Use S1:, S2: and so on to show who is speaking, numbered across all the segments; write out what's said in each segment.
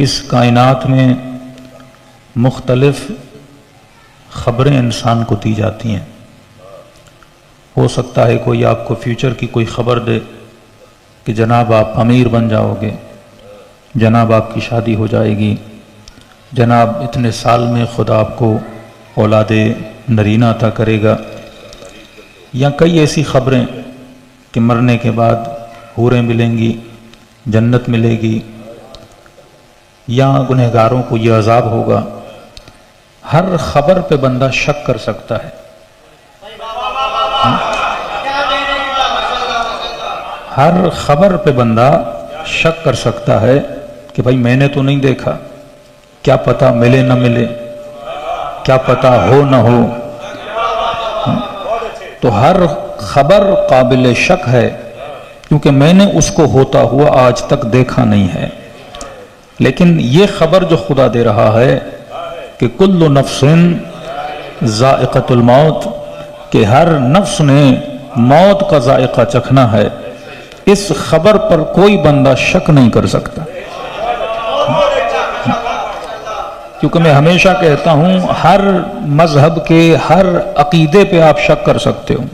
S1: اس کائنات میں مختلف خبریں انسان کو دی جاتی ہیں۔ ہو سکتا ہے کوئی آپ کو فیوچر کی کوئی خبر دے کہ جناب آپ امیر بن جاؤ گے، جناب آپ کی شادی ہو جائے گی، جناب اتنے سال میں خدا آپ کو اولاد نرینہ عطا کرے گا، یا کئی ایسی خبریں کہ مرنے کے بعد حوریں ملیں گی، جنت ملے گی، یا گنہگاروں کو یہ عذاب ہوگا۔ ہر خبر پہ بندہ شک کر سکتا ہے۔ ہر خبر پہ بندہ شک کر سکتا ہے کہ بھائی میں نے تو نہیں دیکھا، کیا پتہ ملے نہ ملے، کیا پتہ ہو نہ ہو۔ تو ہر خبر قابل شک ہے، کیونکہ میں نے اس کو ہوتا ہوا آج تک دیکھا نہیں ہے۔ لیکن یہ خبر جو خدا دے رہا ہے کہ کل نفس ذائقۃ الموت، کہ ہر نفس نے موت کا ذائقہ چکھنا ہے، اس خبر پر کوئی بندہ شک نہیں کر سکتا۔ کیونکہ میں ہمیشہ کہتا ہوں ہر مذہب کے ہر عقیدے پہ آپ شک کر سکتے ہو،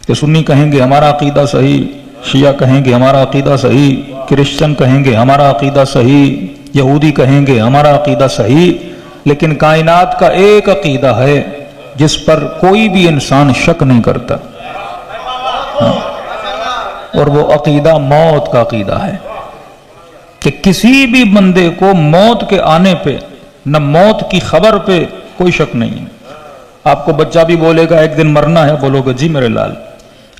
S1: کہ سنی کہیں گے ہمارا عقیدہ صحیح، شیعہ کہیں گے ہمارا عقیدہ صحیح، کرسچن کہیں گے ہمارا عقیدہ صحیح، یہودی کہیں گے ہمارا عقیدہ صحیح، لیکن کائنات کا ایک عقیدہ ہے جس پر کوئی بھی انسان شک نہیں کرتا، اور وہ عقیدہ موت کا عقیدہ ہے، کہ کسی بھی بندے کو موت کے آنے پہ، نہ موت کی خبر پہ کوئی شک نہیں ہے۔ آپ کو بچہ بھی بولے گا ایک دن مرنا ہے، بولو گے جی میرے لال۔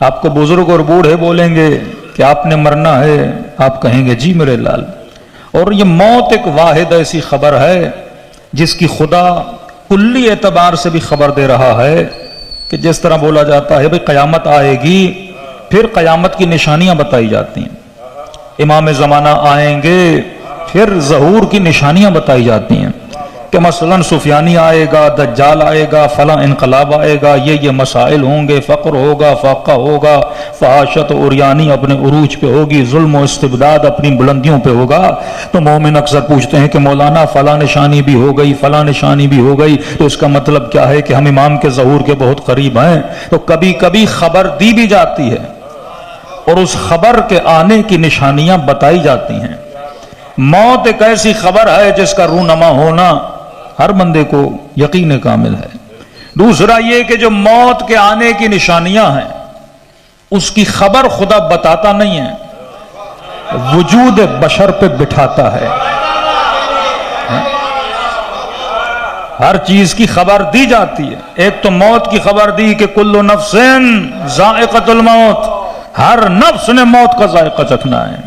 S1: آپ کو بزرگ اور بوڑھے بولیں گے کہ آپ نے مرنا ہے، آپ کہیں گے جی میرے لال۔ اور یہ موت ایک واحد ایسی خبر ہے جس کی خدا کلی اعتبار سے بھی خبر دے رہا ہے، کہ جس طرح بولا جاتا ہے بھئی قیامت آئے گی، پھر قیامت کی نشانیاں بتائی جاتی ہیں، امام زمانہ آئیں گے، پھر ظہور کی نشانیاں بتائی جاتی ہیں، کہ مثلا سفیانی آئے گا، دجال آئے گا، فلاں انقلاب آئے گا، یہ مسائل ہوں گے، فقر ہوگا، فاقہ ہوگا، فحاشت و عریانی اپنے عروج پہ ہوگی، ظلم و استبداد اپنی بلندیوں پہ ہوگا۔ تو مومن اکثر پوچھتے ہیں کہ مولانا فلاں نشانی بھی ہو گئی، فلاں نشانی بھی ہو گئی، تو اس کا مطلب کیا ہے کہ ہم امام کے ظہور کے بہت قریب ہیں؟ تو کبھی کبھی خبر دی بھی جاتی ہے، اور اس خبر کے آنے کی نشانیاں بتائی جاتی ہیں۔ موت ایک ایسی خبر ہے جس کا رونما ہونا ہر بندے کو یقین کامل ہے۔ دوسرا یہ کہ جو موت کے آنے کی نشانیاں ہیں اس کی خبر خدا بتاتا نہیں ہے، وجود بشر پہ بٹھاتا ہے۔ ہر چیز کی خبر دی جاتی ہے۔ ایک تو موت کی خبر دی کہ کل نفس ذائقۃ الموت، ہر نفس نے موت کا ذائقہ چکھنا ہے،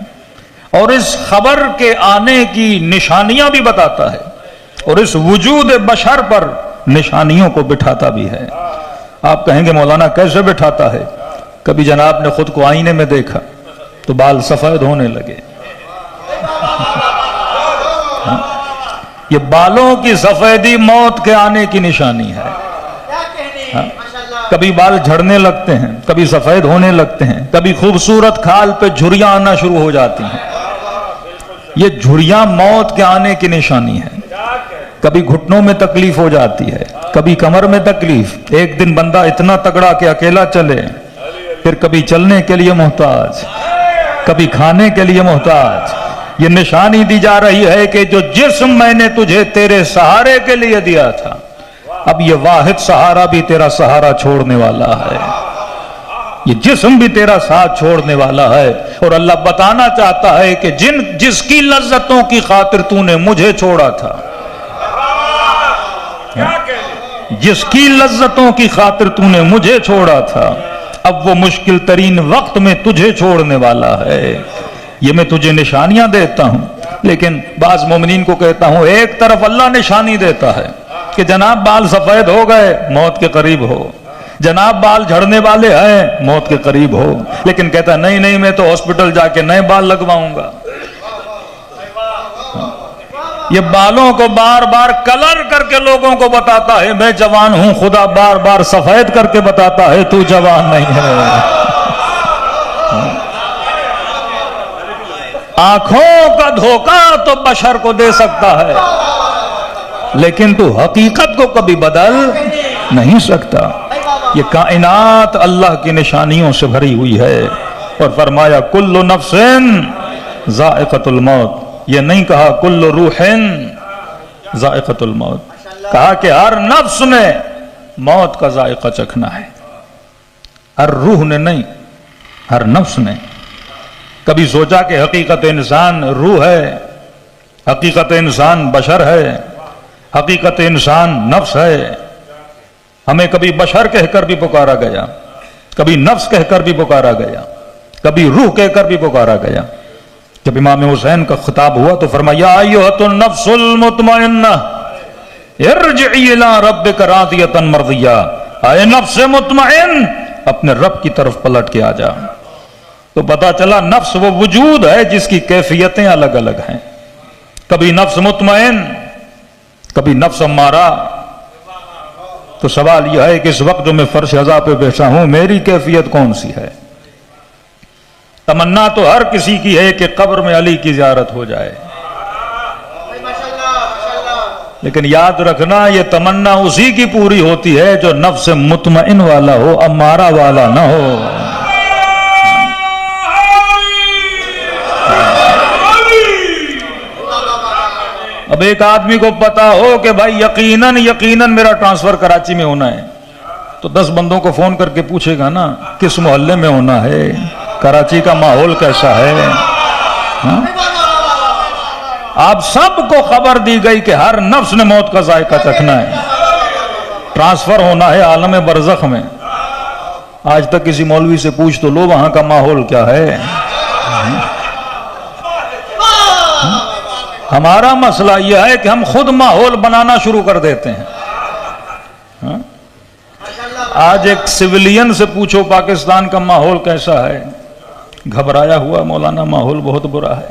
S1: اور اس خبر کے آنے کی نشانیاں بھی بتاتا ہے، اور اس وجود بشر پر نشانیوں کو بٹھاتا بھی ہے۔ آپ کہیں گے مولانا کیسے بٹھاتا ہے؟ کبھی جناب نے خود کو آئینے میں دیکھا تو بال سفید ہونے لگے۔ یہ بالوں کی سفیدی موت کے آنے کی نشانی ہے۔ کبھی بال جھڑنے لگتے ہیں، کبھی سفید ہونے لگتے ہیں، کبھی خوبصورت کھال پہ جھریاں آنا شروع ہو جاتی ہیں۔ یہ جھریاں موت کے آنے کی نشانی ہے۔ کبھی گھٹنوں میں تکلیف ہو جاتی ہے، کبھی کمر میں تکلیف، ایک دن بندہ اتنا تگڑا کہ اکیلا چلے، پھر کبھی چلنے کے لیے محتاج، کبھی کھانے کے لیے محتاج۔ یہ نشانی دی جا رہی ہے کہ جو جسم میں نے تجھے تیرے سہارے کے لیے دیا تھا، اب یہ واحد سہارا بھی تیرا سہارا چھوڑنے والا ہے، یہ جسم بھی تیرا ساتھ چھوڑنے والا ہے۔ اور اللہ بتانا چاہتا ہے کہ جس کی لذتوں کی خاطر تو نے مجھے چھوڑا تھا، جس کی لذتوں کی خاطر تو نے مجھے چھوڑا تھا، اب وہ مشکل ترین وقت میں تجھے چھوڑنے والا ہے۔ یہ میں تجھے نشانیاں دیتا ہوں، لیکن بعض مومنین کو کہتا ہوں ایک طرف اللہ نشانی دیتا ہے کہ جناب بال سفید ہو گئے، موت کے قریب ہو، جناب بال جھڑنے والے ہیں، موت کے قریب ہو، لیکن کہتا ہے نہیں میں تو ہاسپٹل جا کے نئے بال لگواؤں گا۔ یہ بالوں کو بار بار کلر کر کے لوگوں کو بتاتا ہے میں جوان ہوں، خدا بار بار سفید کر کے بتاتا ہے تو جوان نہیں ہے۔ آنکھوں کا دھوکہ تو بشر کو دے سکتا ہے لیکن تو حقیقت کو کبھی بدل نہیں سکتا. یہ کائنات اللہ کی نشانیوں سے بھری ہوئی ہے. اور فرمایا کل نفس ذائقۃ الموت. یہ نہیں کہا کل روح ذائقۃ الموت. کہا کہ ہر نفس نے موت کا ذائقہ چکھنا ہے. ہر روح نے نہیں، ہر نفس نے. کبھی سوچا کہ حقیقت انسان روح ہے، حقیقت انسان بشر ہے، حقیقت انسان نفس ہے. ہمیں کبھی بشر کہہ کر بھی پکارا گیا، کبھی نفس کہہ کر بھی پکارا گیا، کبھی روح کہہ کر بھی پکارا گیا. جب امام حسین کا خطاب ہوا تو فرمایا ایھۃ النفس المطمئنہ ارجعی الی ربک راضیۃ مرضیہ. اے نفس مطمئن، اپنے رب کی طرف پلٹ کے آ جا. تو پتا چلا نفس وہ وجود ہے جس کی کیفیتیں الگ الگ ہیں. کبھی نفس مطمئن، کبھی نفس امارہ. تو سوال یہ ہے کہ اس وقت جو میں فرش عزا پہ بیٹھا ہوں میری کیفیت کون سی ہے؟ تمنا تو ہر کسی کی ہے کہ قبر میں علی کی زیارت ہو جائے، لیکن یاد رکھنا یہ تمنا اسی کی پوری ہوتی ہے جو نفس مطمئن والا ہو، امارہ والا نہ ہو. اب ایک آدمی کو پتا ہو کہ بھائی یقیناً میرا ٹرانسفر کراچی میں ہونا ہے تو 10 بندوں کو فون کر کے پوچھے گا نا کس محلے میں ہونا ہے، کراچی کا ماحول کیسا ہے. آپ سب کو خبر دی گئی کہ ہر نفس نے موت کا ذائقہ چکھنا ہے. ٹرانسفر ہونا ہے عالم برزخ میں. آج تک کسی مولوی سے پوچھ تو لو وہاں کا ماحول کیا ہے. ہمارا مسئلہ یہ ہے کہ ہم خود ماحول بنانا شروع کر دیتے ہیں. آج ایک سویلین سے پوچھو پاکستان کا ماحول کیسا ہے، گھبرایا ہوا مولانا ماحول بہت برا ہے.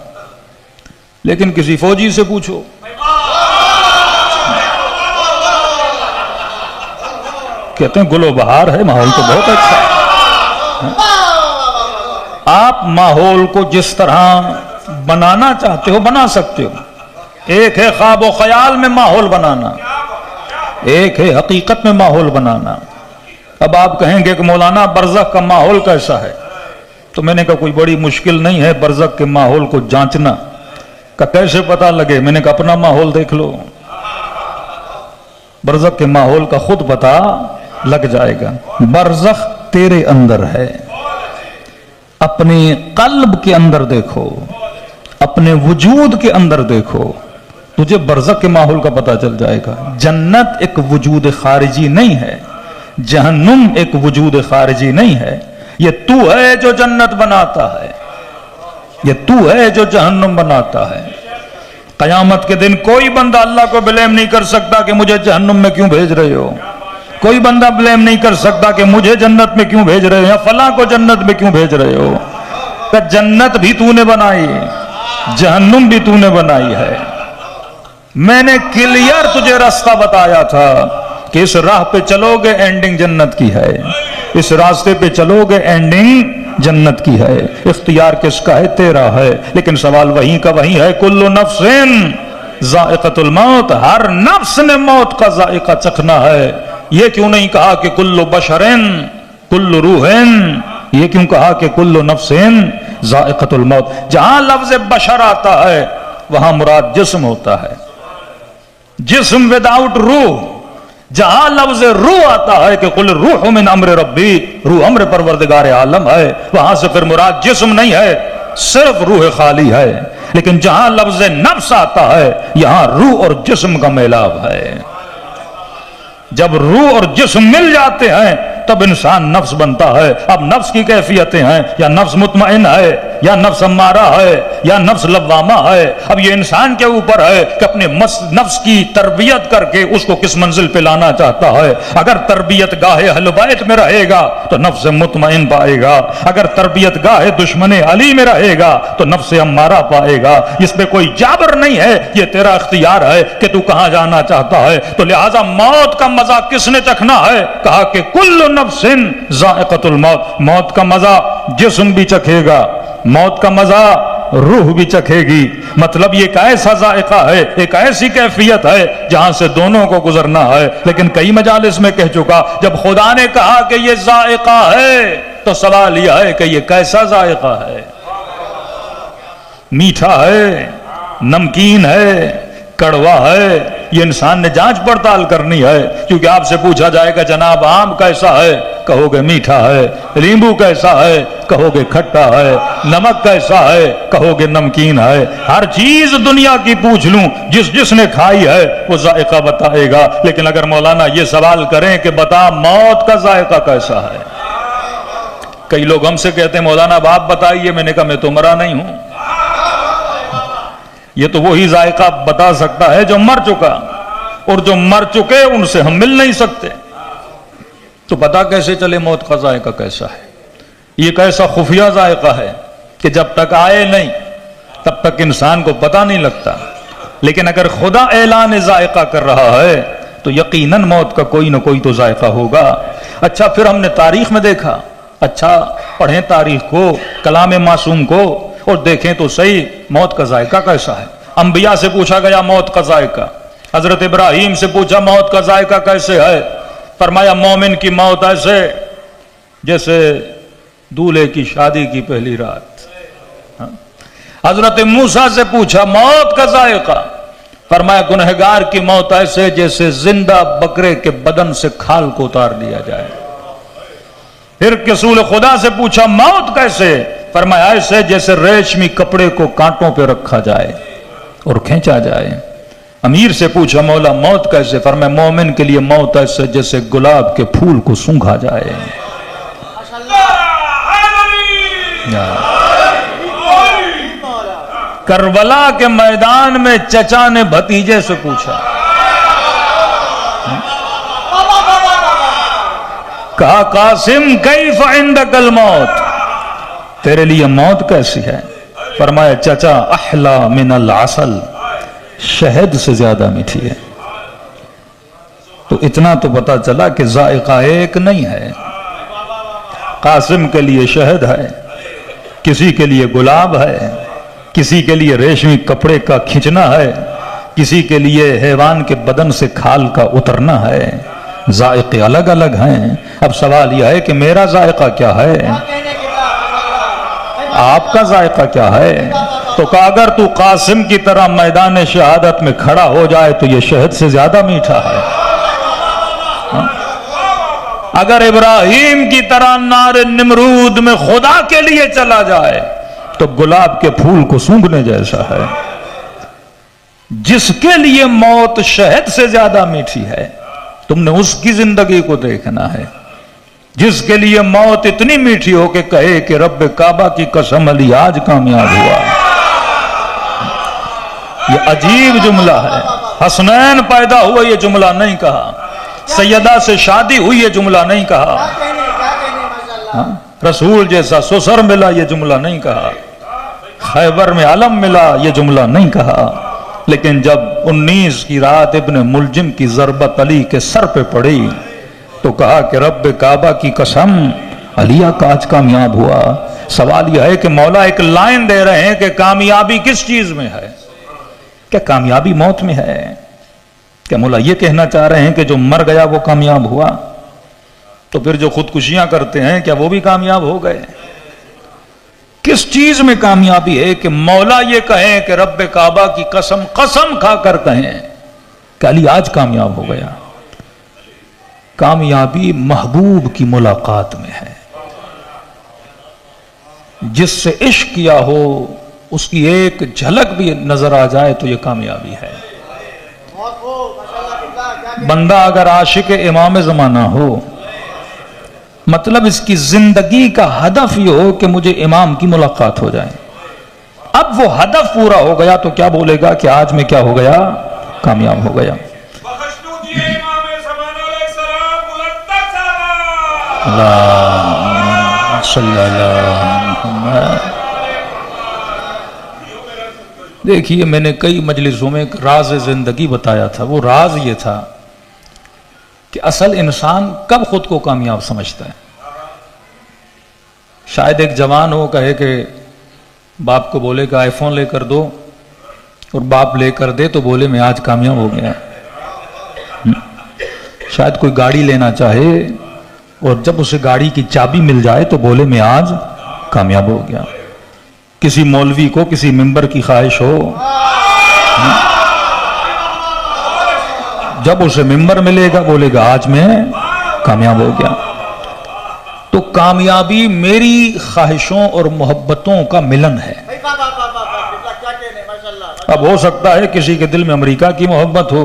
S1: لیکن کسی فوجی سے پوچھو، کہتے ہیں گل و بہار ہے، ماحول تو بہت اچھا ہے. آپ ماحول کو جس طرح بنانا چاہتے ہو بنا سکتے ہو. ایک ہے خواب و خیال میں ماحول بنانا، ایک ہے حقیقت میں ماحول بنانا. اب آپ کہیں گے کہ مولانا برزخ کا ماحول کیسا ہے، تو میں نے کہا کوئی بڑی مشکل نہیں ہے برزخ کے ماحول کو جانچنا. کہ کیسے پتا لگے؟ میں نے کہا اپنا ماحول دیکھ لو، برزخ کے ماحول کا خود پتا لگ جائے گا. برزخ تیرے اندر ہے، اپنے قلب کے اندر دیکھو، اپنے وجود کے اندر دیکھو، تجھے برزخ کے ماحول کا پتہ چل جائے گا. جنت ایک وجود خارجی نہیں ہے، جہنم ایک وجود خارجی نہیں ہے. یہ تو ہے جو جنت بناتا ہے، یہ تو ہے جو جہنم بناتا ہے. قیامت کے دن کوئی بندہ اللہ کو بلیم نہیں کر سکتا کہ مجھے جہنم میں کیوں بھیج رہے ہو. کوئی بندہ بلیم نہیں کر سکتا کہ مجھے جنت میں کیوں بھیج رہے ہو یا فلاں کو جنت میں کیوں بھیج رہے ہو. کہ جنت بھی تو نے بنائی، جہنم بھی تو نے بنائی ہے. میں نے کلیئر تجھے راستہ بتایا تھا کہ اس راہ پہ چلو گے اینڈنگ جنت کی ہے، اس راستے پہ چلو گے اینڈنگ جنت کی ہے. اختیار کس کا ہے؟ تیرا ہے. لیکن سوال وہیں کا وہیں ہے، کل نفس ذائقۃ الموت. ہر نفس نے موت کا ذائقہ چکھنا ہے. یہ کیوں نہیں کہا کہ کل بشر کل روح؟ یہ کیوں کہا کہ کل نفس ذائقۃ الموت؟ جہاں لفظ بشر آتا ہے وہاں مراد جسم ہوتا ہے، جسم وداؤٹ روح. جہاں لفظ روح آتا ہے کہ قل روح من امر ربی، روح امر پروردگار عالم ہے، وہاں سے پھر مراد جسم نہیں ہے، صرف روح خالی ہے. لیکن جہاں لفظ نفس آتا ہے یہاں روح اور جسم کا میلاب ہے. جب روح اور جسم مل جاتے ہیں تب انسان نفس بنتا ہے. اب نفس کی کیفیتیں ہیں، یا نفس مطمئن ہے، یا نفس امارہ ہے، یا نفس لوامہ ہے. اب یہ انسان کے اوپر ہے کہ اپنے نفس کی تربیت کر کے اس کو کس منزل پہ لانا چاہتا ہے. اگر تربیت گاہ اہل بیت میں رہے گا تو نفس مطمئن پائے گا، اگر تربیت گاہ دشمن علی میں رہے گا تو نفس امارہ پائے گا. اس پہ کوئی جابر نہیں ہے، یہ تیرا اختیار ہے کہ تو کہاں جانا چاہتا ہے. تو لہذا موت کا مزہ کس نے چکھنا ہے؟ کہا کہ کل نفس ذائقۃ الموت. موت کا مزہ جسم بھی چکھے گا، موت کا مزہ روح بھی چکھے گی. مطلب یہ ایک ایسا ذائقہ ہے, ایک ایسی کیفیت ہے جہاں سے دونوں کو گزرنا ہے. لیکن کئی مجالس میں کہہ چکا, جب خدا نے کہا کہ یہ ذائقہ ہے تو سوال یہ ہے کہ یہ کیسا ذائقہ ہے. میٹھا ہے, نمکین ہے, کڑوا ہے, یہ انسان نے جانچ پڑتال کرنی ہے. کیونکہ آپ سے پوچھا جائے گا جناب آم کیسا ہے, کہو گے میٹھا ہے. لیمبو کیسا ہے, کہو گے کھٹا ہے. نمک کیسا ہے, کہو گے نمکین ہے. ہر چیز دنیا کی پوچھ لوں, جس نے کھائی ہے وہ ذائقہ بتائے گا. لیکن اگر مولانا یہ سوال کریں کہ بتا موت کا ذائقہ کیسا ہے, کئی لوگ ہم سے کہتے ہیں مولانا اب آپ بتائیے. میں نے کہا میں تو مرا نہیں ہوں. یہ تو وہی ذائقہ بتا سکتا ہے جو مر چکا, اور جو مر چکے ان سے ہم مل نہیں سکتے. تو پتا کیسے چلے موت کا ذائقہ کیسا ہے؟ یہ ایک ایسا خفیہ ذائقہ ہے کہ جب تک آئے نہیں تب تک انسان کو پتا نہیں لگتا. لیکن اگر خدا اعلان ذائقہ کر رہا ہے تو یقیناً موت کا کوئی نہ کوئی تو ذائقہ ہوگا. اچھا پھر ہم نے تاریخ میں دیکھا, اچھا پڑھیں تاریخ کو, کلام معصوم کو, اور دیکھیں تو صحیح موت کا ذائقہ کیسا ہے. انبیاء سے پوچھا گیا موت کا ذائقہ. حضرت ابراہیم سے پوچھا موت کا ذائقہ کیسے ہے, فرمایا مومن کی موت ایسے جیسے دولہے کی شادی کی پہلی رات. حضرت موسیٰ سے پوچھا موت کا ذائقہ, فرمایا گنہگار کی موت ایسے جیسے زندہ بکرے کے بدن سے کھال کو اتار دیا جائے. پھر رسول خدا سے پوچھا موت کیسے, فرمایا ایسے جیسے ریشمی کپڑے کو کانٹوں پہ رکھا جائے اور کھینچا جائے. امیر سے پوچھا مولا موت کیسے, فرمایا مومن کے لیے موت ایسے جیسے گلاب کے پھول کو سونگھا جائے. کربلا کے میدان میں چچا نے بھتیجے سے پوچھا, کہا قاسم کیف عندک الموت, تیرے لیے موت کیسی ہے؟ فرمایا چچا احلا من العسل, شہد سے زیادہ میٹھی ہے. تو اتنا تو پتا چلا کہ ذائقہ ایک نہیں ہے. قاسم کے لیے شہد ہے, کسی کے لیے گلاب ہے, کسی کے لیے ریشمی کپڑے کا کھینچنا ہے, کسی کے لیے حیوان کے بدن سے کھال کا اترنا ہے. ذائقے الگ الگ ہیں. اب سوال یہ ہے کہ میرا ذائقہ کیا ہے, آپ کا ذائقہ کیا ہے؟ تو کہ اگر تو قاسم کی طرح میدان شہادت میں کھڑا ہو جائے تو یہ شہد سے زیادہ میٹھا ہے. اگر ابراہیم کی طرح نار نمرود میں خدا کے لیے چلا جائے تو گلاب کے پھول کو سونگھنے جیسا ہے. جس کے لیے موت شہد سے زیادہ میٹھی ہے تم نے اس کی زندگی کو دیکھنا ہے. جس کے لیے موت اتنی میٹھی ہو کہ کہے کہ رب کعبہ کی قسم علی آج کامیاب ہوا. یہ عجیب جملہ ہے. حسنین پیدا ہوئے یہ جملہ نہیں کہا, سیدہ سے شادی ہوئی یہ جملہ نہیں کہا, رسول جیسا سسر ملا یہ جملہ نہیں کہا, خیبر میں علم ملا یہ جملہ نہیں کہا. لیکن جب 19 کی رات ابن ملجم کی ضربت علی کے سر پہ پڑی تو کہا کہ رب کعبہ کی قسم علی کا آج کامیاب ہوا. سوال یہ ہے کہ مولا ایک لائن دے رہے ہیں کہ کامیابی کس چیز میں ہے؟ کیا کامیابی موت میں ہے؟ کیا مولا یہ کہنا چاہ رہے ہیں کہ جو مر گیا وہ کامیاب ہوا؟ تو پھر جو خودکشیاں کرتے ہیں کیا وہ بھی کامیاب ہو گئے؟ کس چیز میں کامیابی ہے کہ مولا یہ کہیں کہ رب کعبہ کی قسم قسم کھا کر کہیں کہ علی آج کامیاب ہو گیا؟ کامیابی محبوب کی ملاقات میں ہے. جس سے عشق کیا ہو اس کی ایک جھلک بھی نظر آ جائے تو یہ کامیابی ہے. بندہ اگر عاشق امام زمانہ ہو, مطلب اس کی زندگی کا ہدف یہ ہو کہ مجھے امام کی ملاقات ہو جائے. اب وہ ہدف پورا ہو گیا تو کیا بولے گا کہ آج میں کیا ہو گیا؟ کامیاب ہو گیا. صلی اللہ دیکھیے میں نے کئی مجلسوں میں ایک راز زندگی بتایا تھا. وہ راز یہ تھا کہ اصل انسان کب خود کو کامیاب سمجھتا ہے. شاید ایک جوان ہو کہے کہ باپ کو بولے کہ آئی فون لے کر دو، اور باپ لے کر دے تو بولے میں آج کامیاب ہو گیا۔ شاید کوئی گاڑی لینا چاہے اور جب اسے گاڑی کی چابی مل جائے تو بولے میں آج کامیاب ہو گیا۔ کسی مولوی کو کسی ممبر کی خواہش ہو، جب اسے ممبر ملے گا بولے گا آج میں کامیاب ہو گیا۔ تو کامیابی میری خواہشوں اور محبتوں کا ملن ہے۔ اب ہو سکتا ہے کسی کے دل میں امریکہ کی محبت ہو،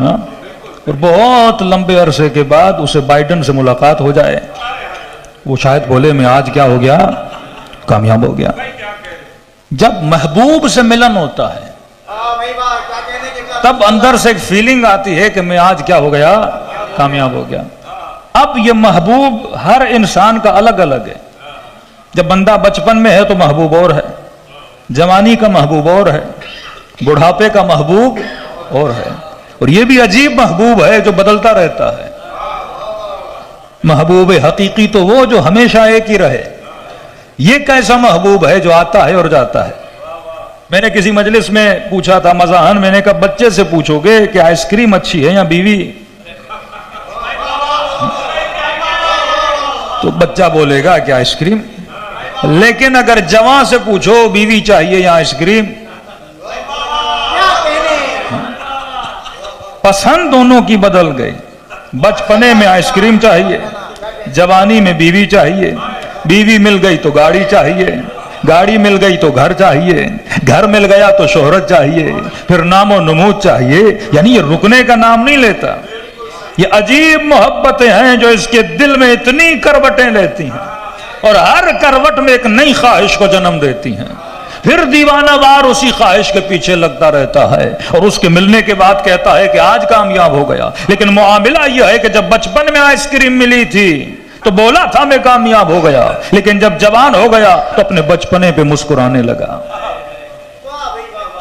S1: اور بہت لمبے عرصے کے بعد اسے بائیڈن سے ملاقات ہو جائے، وہ شاید بولے میں آج کیا ہو گیا، کامیاب ہو گیا۔ جب محبوب سے ملن ہوتا ہے تب اندر سے ایک فیلنگ آتی ہے کہ میں آج کیا ہو گیا، کامیاب ہو گیا۔ اب یہ محبوب ہر انسان کا الگ الگ ہے۔ جب بندہ بچپن میں ہے تو محبوب اور ہے، جوانی کا محبوب اور ہے، بڑھاپے کا محبوب اور ہے، اور یہ بھی عجیب محبوب ہے جو بدلتا رہتا ہے۔ محبوب حقیقی تو وہ جو ہمیشہ ایک ہی رہے۔ یہ کیسا محبوب ہے جو آتا ہے اور جاتا ہے؟ میں نے کسی مجلس میں پوچھا تھا مزاحن، میں نے کہا بچے سے پوچھو گے کہ آئس کریم اچھی ہے یا بیوی، تو بچہ بولے گا کہ آئس کریم، لیکن اگر جوان سے پوچھو بیوی چاہیے یا آئس کریم، پسند دونوں کی بدل گئی۔ بچپنے میں آئس کریم چاہیے، جوانی میں بیوی چاہیے، بیوی مل گئی تو گاڑی چاہیے، گاڑی مل گئی تو گھر چاہیے، گھر مل گیا تو شہرت چاہیے، پھر نام و نمود چاہیے۔ یعنی یہ رکنے کا نام نہیں لیتا۔ یہ عجیب محبتیں ہیں جو اس کے دل میں اتنی کروٹیں لیتی ہیں، اور ہر کروٹ میں ایک نئی خواہش کو جنم دیتی ہیں۔ پھر دیوانہ وار اسی خواہش کے پیچھے لگتا رہتا ہے، اور اس کے ملنے کے بعد کہتا ہے کہ آج کامیاب ہو گیا۔ لیکن معاملہ یہ ہے کہ جب بچپن میں آئس کریم ملی تھی تو بولا تھا میں کامیاب ہو گیا، لیکن جب جوان ہو گیا تو اپنے بچپنے پہ مسکرانے لگا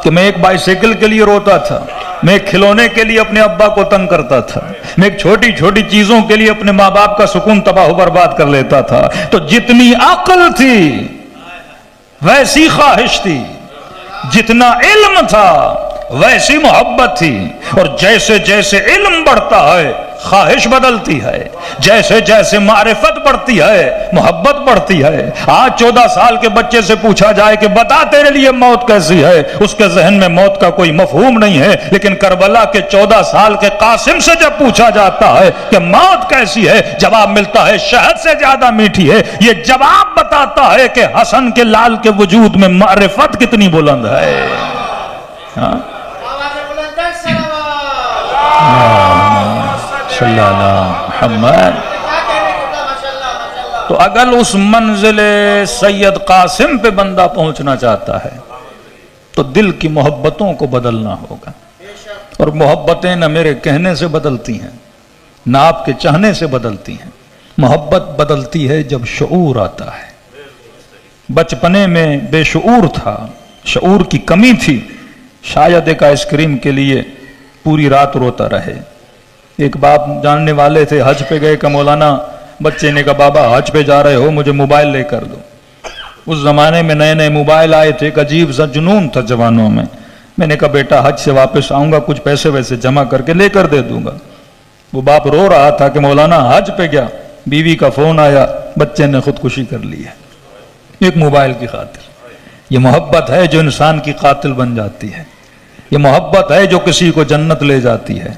S1: کہ میں ایک بائیسیکل کے لیے روتا تھا، میں ایک کھلونے کے لیے اپنے ابا کو تنگ کرتا تھا، میں ایک چھوٹی چھوٹی چیزوں کے لیے اپنے ماں باپ کا سکون تباہ و برباد کر لیتا تھا۔ تو جتنی عقل تھی ویسی خواہش تھی، جتنا علم تھا ویسی محبت تھی، اور جیسے جیسے علم بڑھتا ہے خواہش بدلتی ہے، جیسے جیسے معرفت بڑھتی ہے محبت بڑھتی ہے۔ آج 14 سال کے بچے سے پوچھا جائے کہ بتا تیرے لیے موت کیسی ہے، اس کے ذہن میں موت کا کوئی مفہوم نہیں ہے، لیکن کربلا کے 14 سال کے قاسم سے جب پوچھا جاتا ہے کہ موت کیسی ہے، جواب ملتا ہے شہد سے زیادہ میٹھی ہے۔ یہ جواب بتاتا ہے کہ حسن کے لال کے وجود میں معرفت کتنی بلند ہے۔ صلی اللہ محمد۔ تو اگر اس منزل سید قاسم پہ بندہ پہنچنا چاہتا ہے تو دل کی محبتوں کو بدلنا ہوگا، اور محبتیں نہ میرے کہنے سے بدلتی ہیں نہ آپ کے چاہنے سے بدلتی ہیں۔ محبت بدلتی ہے جب شعور آتا ہے۔ بچپنے میں بے شعور تھا، شعور کی کمی تھی، شاید ایک آئس کریم کے لیے پوری رات روتا رہے۔ ایک باپ جاننے والے تھے، حج پہ گئے کہ مولانا، بچے نے کہا بابا حج پہ جا رہے ہو مجھے موبائل لے کر دو۔ اس زمانے میں نئے نئے موبائل آئے تھے، ایک عجیب سا جنون تھا جوانوں میں۔ میں نے کہا بیٹا حج سے واپس آؤں گا کچھ پیسے ویسے جمع کر کے لے کر دے دوں گا۔ وہ باپ رو رہا تھا کہ مولانا حج پہ گیا، بیوی کا فون آیا، بچے نے خودکشی کر لی ہے ایک موبائل کی خاطر۔ یہ محبت ہے جو انسان کی قاتل بن جاتی ہے، یہ محبت ہے جو کسی کو جنت لے جاتی ہے،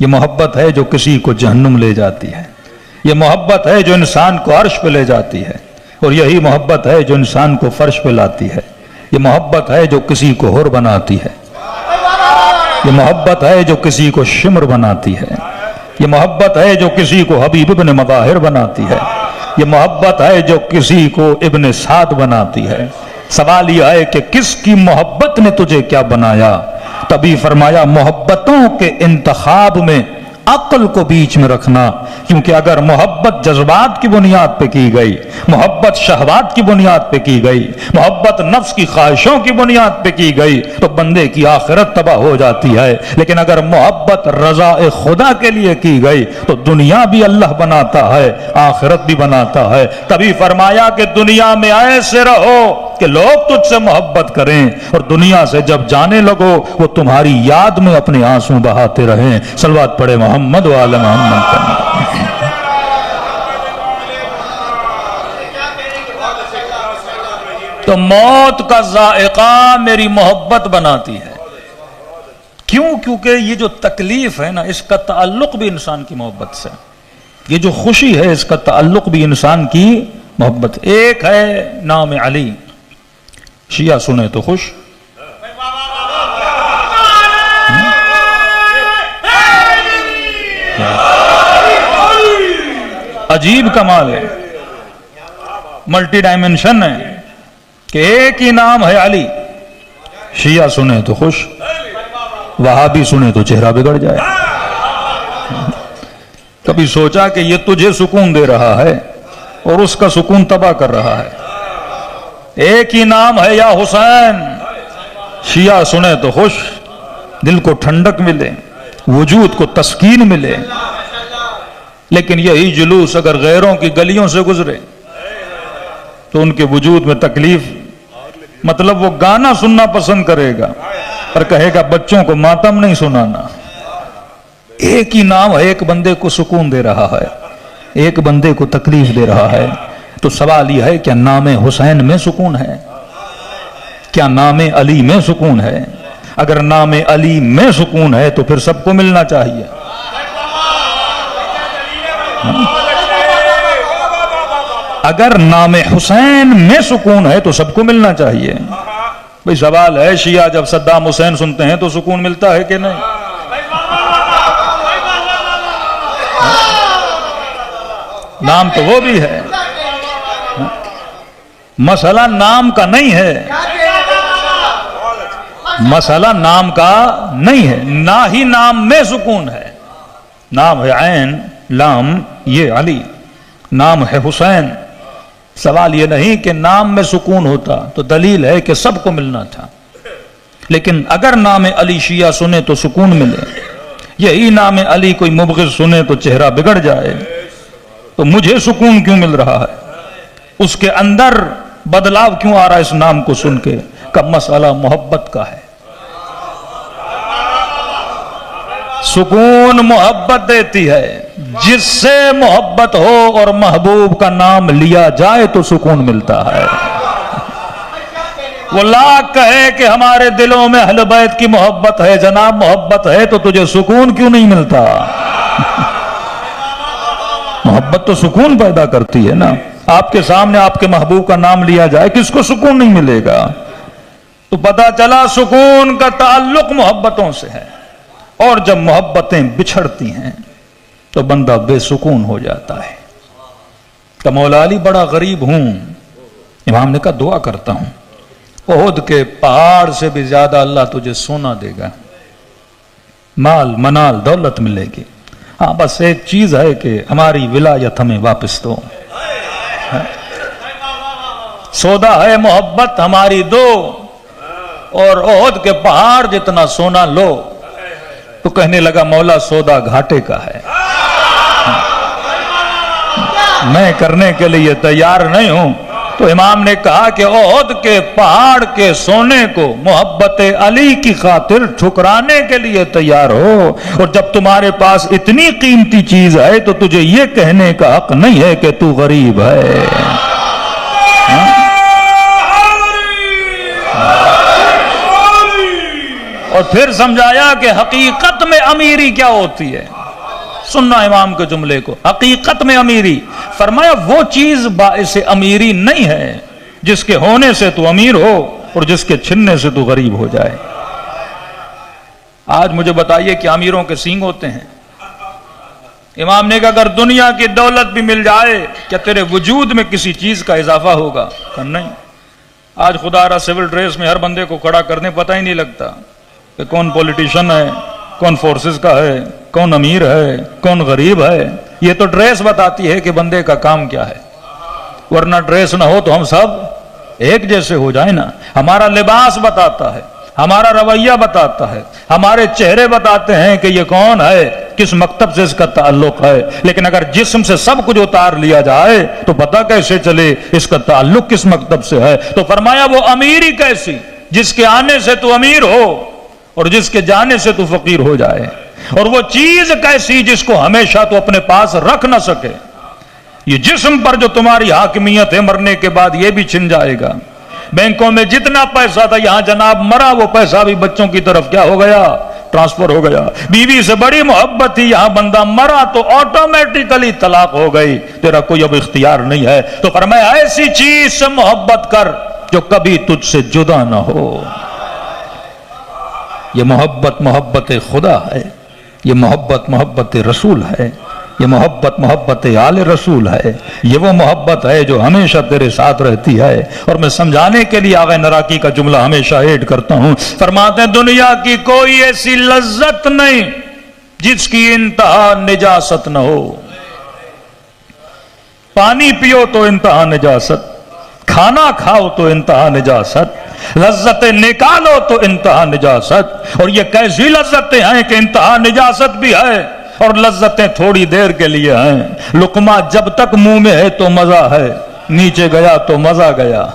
S1: یہ محبت ہے جو کسی کو جہنم لے جاتی ہے، یہ محبت ہے جو انسان کو عرش پہ لے جاتی ہے، اور یہی محبت ہے جو انسان کو فرش پہ لاتی ہے، یہ محبت ہے جو کسی کو حر بناتی ہے، یہ محبت ہے جو کسی کو شمر بناتی ہے، یہ محبت ہے جو کسی کو حبیب ابن مظاہر بناتی ہے، یہ محبت ہے جو کسی کو ابن سعد بناتی ہے۔ سوال یہ ہے کہ کس کی محبت نے تجھے کیا بنایا؟ تبھی فرمایا محبتوں کے انتخاب میں عقل کو بیچ میں رکھنا، کیونکہ اگر محبت جذبات کی بنیاد پہ کی گئی، محبت شہوات کی بنیاد پہ کی گئی، محبت نفس کی خواہشوں کی بنیاد پہ کی گئی تو بندے کی آخرت تباہ ہو جاتی ہے۔ لیکن اگر محبت رضا خدا کے لیے کی گئی تو دنیا بھی اللہ بناتا ہے، آخرت بھی بناتا ہے۔ تبھی فرمایا کہ دنیا میں ایسے رہو کہ لوگ تجھ سے محبت کریں اور دنیا سے جب جانے لگو وہ تمہاری یاد میں اپنے آنسو بہاتے رہیں. صلوات پڑھے محمد و آل محمد. تو موت کا ذائقہ میری محبت بناتی ہے. کیوں؟ کیونکہ یہ جو تکلیف ہے نا، اس کا تعلق بھی انسان کی محبت سے. یہ جو خوشی ہے اس کا تعلق بھی انسان کی محبت. ایک ہے نام علی، شیعہ سنے تو خوش، عجیب کمال ہے، ملٹی ڈائمنشن ہے کہ ایک ہی نام ہے علی، شیعہ سنے تو خوش، وہابی سنے تو چہرہ بگڑ جائے. کبھی سوچا کہ یہ تجھے سکون دے رہا ہے اور اس کا سکون تباہ کر رہا ہے. ایک ہی نام ہے یا حسین، شیعہ سنے تو خوش، دل کو ٹھنڈک ملے، وجود کو تسکین ملے. لیکن یہی جلوس اگر غیروں کی گلیوں سے گزرے تو ان کے وجود میں تکلیف، مطلب وہ گانا سننا پسند کرے گا پر کہے گا بچوں کو ماتم نہیں سنانا. ایک ہی نام ہے، ایک بندے کو سکون دے رہا ہے، ایک بندے کو تکلیف دے رہا ہے. تو سوال یہ ہے کیا نام حسین میں سکون ہے؟ کیا نام علی میں سکون ہے؟ اگر نام علی میں سکون ہے تو پھر سب کو ملنا چاہیے. اگر نام حسین میں سکون ہے تو سب کو ملنا چاہیے. بھئی سوال ہے شیعہ جب صدام حسین سنتے ہیں تو سکون ملتا ہے کہ نہیں؟ نام تو وہ بھی ہے، مسئلہ نام کا نہیں ہے، مسئلہ نام کا نہیں ہے. نہ ہی نام میں سکون ہے. نام ہے عین لام یہ علی، نام ہے حسین. سوال یہ نہیں کہ نام میں سکون ہوتا تو دلیل ہے کہ سب کو ملنا تھا. لیکن اگر نام علی شیعہ سنے تو سکون ملے، یہی نام علی کوئی مبغض سنے تو چہرہ بگڑ جائے، تو مجھے سکون کیوں مل رہا ہے؟ اس کے اندر بدلاؤ کیوں آ رہا ہے اس نام کو سن کے؟ کہ مسئلہ محبت کا ہے. سکون محبت دیتی ہے. جس سے محبت ہو اور محبوب کا نام لیا جائے تو سکون ملتا ہے. وہ لاکھ کہے کہ ہمارے دلوں میں اہل بیت کی محبت ہے، جناب محبت ہے تو تجھے سکون کیوں نہیں ملتا؟ محبت تو سکون پیدا کرتی ہے نا. آپ کے سامنے آپ کے محبوب کا نام لیا جائے، کس کو سکون نہیں ملے گا؟ تو پتہ چلا سکون کا تعلق محبتوں سے ہے. اور جب محبتیں بچھڑتی ہیں تو بندہ بے سکون ہو جاتا ہے. کہ مولا علی بڑا غریب ہوں. امام نے کہا دعا کرتا ہوں احد کے پہاڑ سے بھی زیادہ اللہ تجھے سونا دے گا، مال منال دولت ملے گی. ہاں بس ایک چیز ہے کہ ہماری ولایت ہمیں واپس دو. سودا ہے محبت ہماری دو، اور احد کے پہاڑ جتنا سونا لو. تو کہنے لگا مولا سودا گھاٹے کا ہے، میں کرنے کے لیے تیار نہیں ہوں. تو امام نے کہا کہ احد کے پہاڑ کے سونے کو محبت علی کی خاطر ٹھکرانے کے لیے تیار ہو. اور جب تمہارے پاس اتنی قیمتی چیز ہے تو تجھے یہ کہنے کا حق نہیں ہے کہ تو غریب ہے. اور پھر سمجھایا کہ حقیقت میں امیری کیا ہوتی ہے. سننا امام کے جملے کو، حقیقت میں امیری. فرمایا وہ چیز باعث امیری نہیں ہے جس کے ہونے سے تو امیر ہو اور جس کے چھننے سے تو غریب ہو جائے. آج مجھے بتائیے کہ امیروں کے سینگ ہوتے ہیں. امام نے کہا اگر دنیا کی دولت بھی مل جائے کیا تیرے وجود میں کسی چیز کا اضافہ ہوگا؟ کہ نہیں. آج خدا را سول ڈریس میں ہر بندے کو کھڑا کرنے پتہ ہی نہیں لگتا کہ کون پولیٹیشن ہے، کون فورسز کا ہے، کون امیر ہے، کون غریب ہے. یہ تو ڈریس بتاتی ہے کہ بندے کا کام کیا ہے. ورنہ ڈریس نہ ہو تو ہم سب ایک جیسے ہو جائیں نا. ہمارا لباس بتاتا ہے، ہمارا رویہ بتاتا ہے، ہمارے چہرے بتاتے ہیں کہ یہ کون ہے. کس مکتب سے اس کا تعلق ہے، لیکن اگر جسم سے سب کچھ اتار لیا جائے تو پتہ کیسے چلے اس کا تعلق کس مکتب سے ہے؟ تو فرمایا وہ امیری کیسی جس کے آنے سے تو امیر ہو اور جس کے جانے سے تو فقیر ہو جائے، اور وہ چیز کیسی جس کو ہمیشہ تو اپنے پاس رکھ نہ سکے۔ یہ جسم پر جو تمہاری حاکمیت ہے مرنے کے بعد یہ بھی چھن جائے گا۔ بینکوں میں جتنا پیسہ تھا یہاں جناب مرا وہ پیسہ بھی بچوں کی طرف کیا ہو گیا؟ ٹرانسفر ہو گیا۔ بیوی سے بڑی محبت تھی، یہاں بندہ مرا تو آٹومیٹیکلی طلاق ہو گئی، تیرا کوئی اب اختیار نہیں ہے۔ تو فرمایا ایسی چیز سے محبت کر جو کبھی تجھ سے جدا نہ ہو۔ یہ محبت محبت خدا ہے، یہ محبت محبت رسول ہے، یہ محبت محبت آل رسول ہے، یہ وہ محبت ہے جو ہمیشہ تیرے ساتھ رہتی ہے۔ اور میں سمجھانے کے لیے آغا نراکی کا جملہ ہمیشہ ایڈ کرتا ہوں، فرماتے ہیں دنیا کی کوئی ایسی لذت نہیں جس کی انتہا نجاست نہ ہو۔ پانی پیو تو انتہا نجاست، کھانا کھاؤ تو انتہا نجاست، لذتیں نکالو تو انتہا نجاست۔ اور یہ کیسی لذتیں ہیں کہ انتہا نجاست بھی ہے اور لذتیں تھوڑی دیر کے لیے ہیں۔ لقمہ جب تک منہ میں ہے تو مزہ ہے، نیچے گیا تو مزہ گیا۔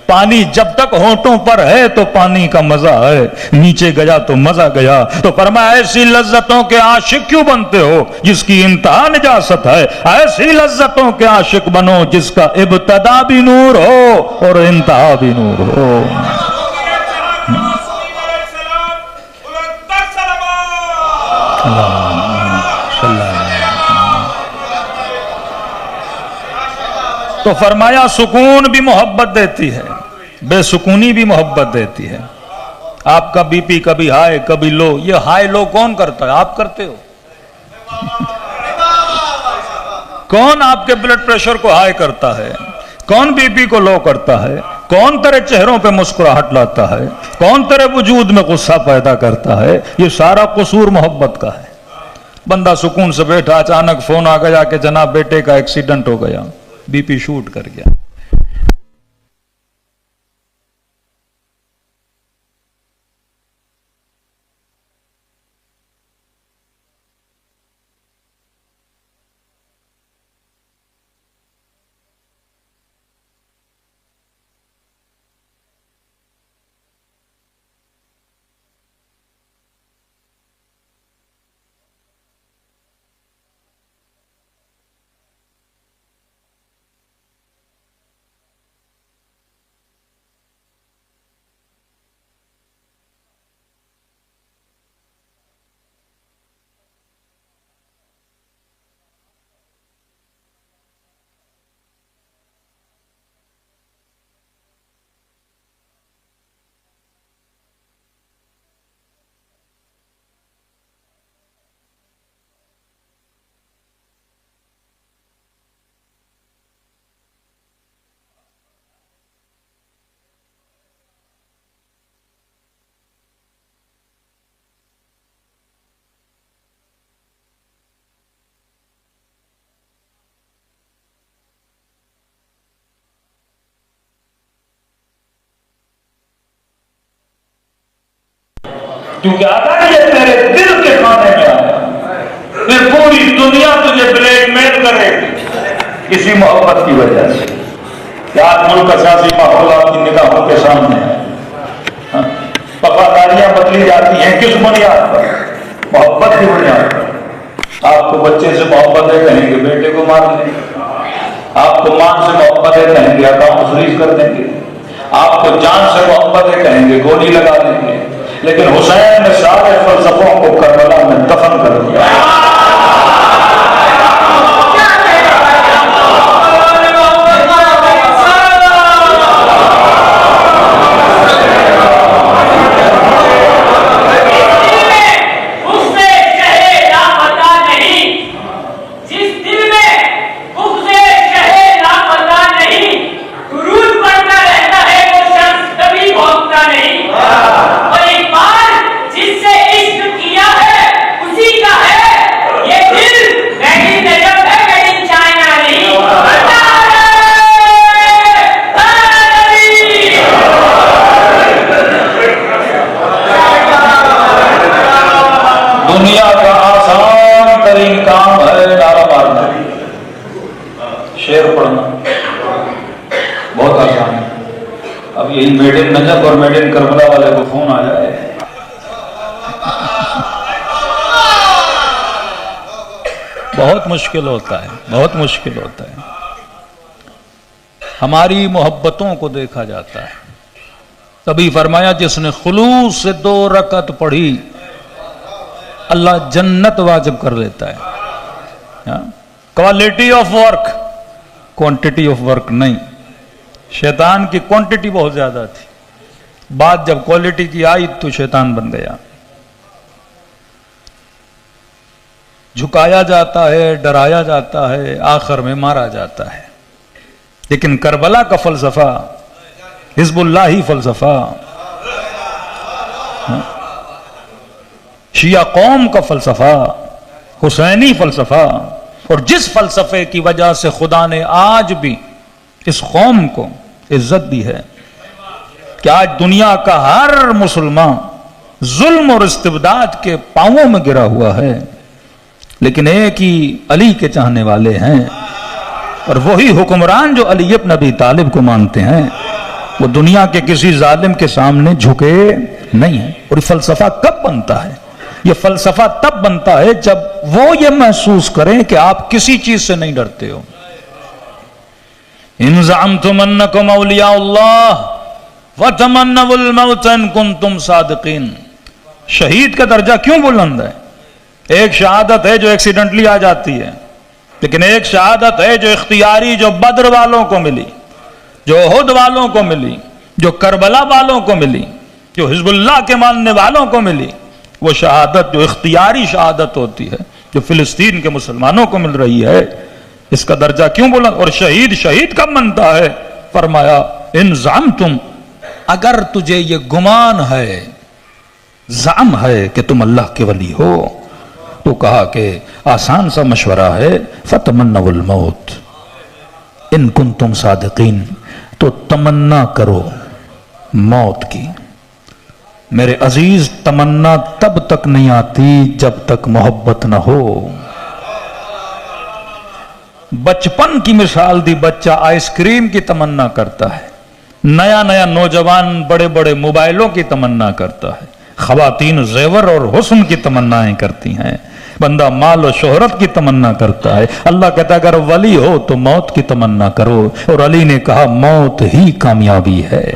S1: پانی جب تک ہونٹوں پر ہے تو پانی کا مزہ ہے، نیچے گیا تو مزہ گیا۔ تو فرمایا ایسی لذتوں کے عاشق کیوں بنتے ہو جس کی انتہا نجاست ہے؟ ایسی لذتوں کے عاشق بنو جس کا ابتدا بھی نور ہو اور انتہا بھی نور ہو۔ تو فرمایا سکون بھی محبت دیتی ہے، بے سکونی بھی محبت دیتی ہے۔ آپ کا بی پی کبھی ہائی کبھی لو، یہ ہائی لو کون کرتا ہے؟ آپ کرتے ہو؟ کون آپ کے بلڈ پریشر کو ہائی کرتا ہے؟ کون بی پی کو لو کرتا ہے؟ کون تیرے چہروں پہ مسکراہٹ لاتا ہے؟ کون تیرے وجود میں غصہ پیدا کرتا ہے؟ یہ سارا قصور محبت کا ہے۔ بندہ سکون سے بیٹھا، اچانک فون آ گیا کہ جناب بیٹے کا ایکسیڈنٹ ہو گیا، بی پی شوٹ کر گیا۔ کیونکہ اگر یہ تیرے دل کے کھانے میں آیا پھر پوری دنیا تجھے بلیک میل کرے گی اسی محبت کی وجہ سے۔ آج ملک کا سیاسی ماحول آپ کی نگاہوں کے سامنے ہے، وفاداریاں بدلی جاتی ہیں کس بنیاد پر؟ محبت کی بنیاد پر۔ آپ کو بچے سے محبت ہے کہیں گے بیٹے کو مار لیں گے، آپ کو ماں سے محبت ہے کہیں گے اکاؤنٹ فریز کر دیں گے، آپ کو جان سے محبت ہے کہیں گے گولی لگا دیں گے۔ لیکن حسین نے سارے فلسفوں کو کربلا میں دفن کر دیا۔ دنیا کا آسان ترین کام ہے نعرہ مارنا، شعر پڑھنا، بہت آسان ہے۔ اب یہی میڈ ان نجف اور میڈ ان کربلا والے کو فون آ جائے، بہت مشکل ہوتا ہے، بہت مشکل ہوتا ہے۔ ہماری محبتوں کو دیکھا جاتا ہے۔ تبھی فرمایا جس نے خلوص سے 2 رکعت پڑھی اللہ جنت واجب کر دیتا ہے۔ Quality of work, quantity of work نہیں۔ شیطان کی کوانٹٹی بہت زیادہ تھی، بات جب کوالٹی کی آئی تو شیطان بن گیا۔ جھکایا جاتا ہے، ڈرایا جاتا ہے، آخر میں مارا جاتا ہے۔ لیکن کربلا کا فلسفہ، حزب اللہ فلسفہ، شیعہ قوم کا فلسفہ، حسینی فلسفہ، اور جس فلسفے کی وجہ سے خدا نے آج بھی اس قوم کو عزت دی ہے کہ آج دنیا کا ہر مسلمان ظلم اور استبداد کے پاؤں میں گرا ہوا ہے، لیکن ایک ہی علی کے چاہنے والے ہیں، اور وہی حکمران جو علی ابن ابی طالب کو مانتے ہیں وہ دنیا کے کسی ظالم کے سامنے جھکے نہیں ہیں۔ اور یہ فلسفہ کب بنتا ہے؟ یہ فلسفہ تب بنتا ہے جب وہ یہ محسوس کریں کہ آپ کسی چیز سے نہیں ڈرتے ہو۔ ان زعمتم انکم اولیاء اللہ وتمنوا الموت ان کنتم صادقین۔ شہید کا درجہ کیوں بلند ہے؟ ایک شہادت ہے جو ایکسیڈنٹلی آ جاتی ہے، لیکن ایک شہادت ہے جو اختیاری، جو بدر والوں کو ملی، جو احد والوں کو ملی، جو کربلا والوں کو ملی، جو حزب اللہ کے ماننے والوں کو ملی۔ وہ شہادت جو اختیاری شہادت ہوتی ہے، جو فلسطین کے مسلمانوں کو مل رہی ہے، اس کا درجہ کیوں بلند؟ اور شہید کب بنتا ہے؟ فرمایا ان زعمتم، اگر تجھے یہ گمان ہے، زعم ہے کہ تم اللہ کے ولی ہو، تو کہا کہ آسان سا مشورہ ہے، فتمنوا الموت ان کنتم صادقین، تو تمنا کرو موت کی۔ میرے عزیز، تمنا تب تک نہیں آتی جب تک محبت نہ ہو۔ بچپن کی مثال دی، بچہ آئس کریم کی تمنا کرتا ہے، نیا نیا نوجوان بڑے بڑے موبائلوں کی تمنا کرتا ہے، خواتین زیور اور حسن کی تمنائیں کرتی ہیں، بندہ مال و شہرت کی تمنا کرتا ہے۔ اللہ کہتا ہے اگر ولی ہو تو موت کی تمنا کرو، اور علی نے کہا موت ہی کامیابی ہے۔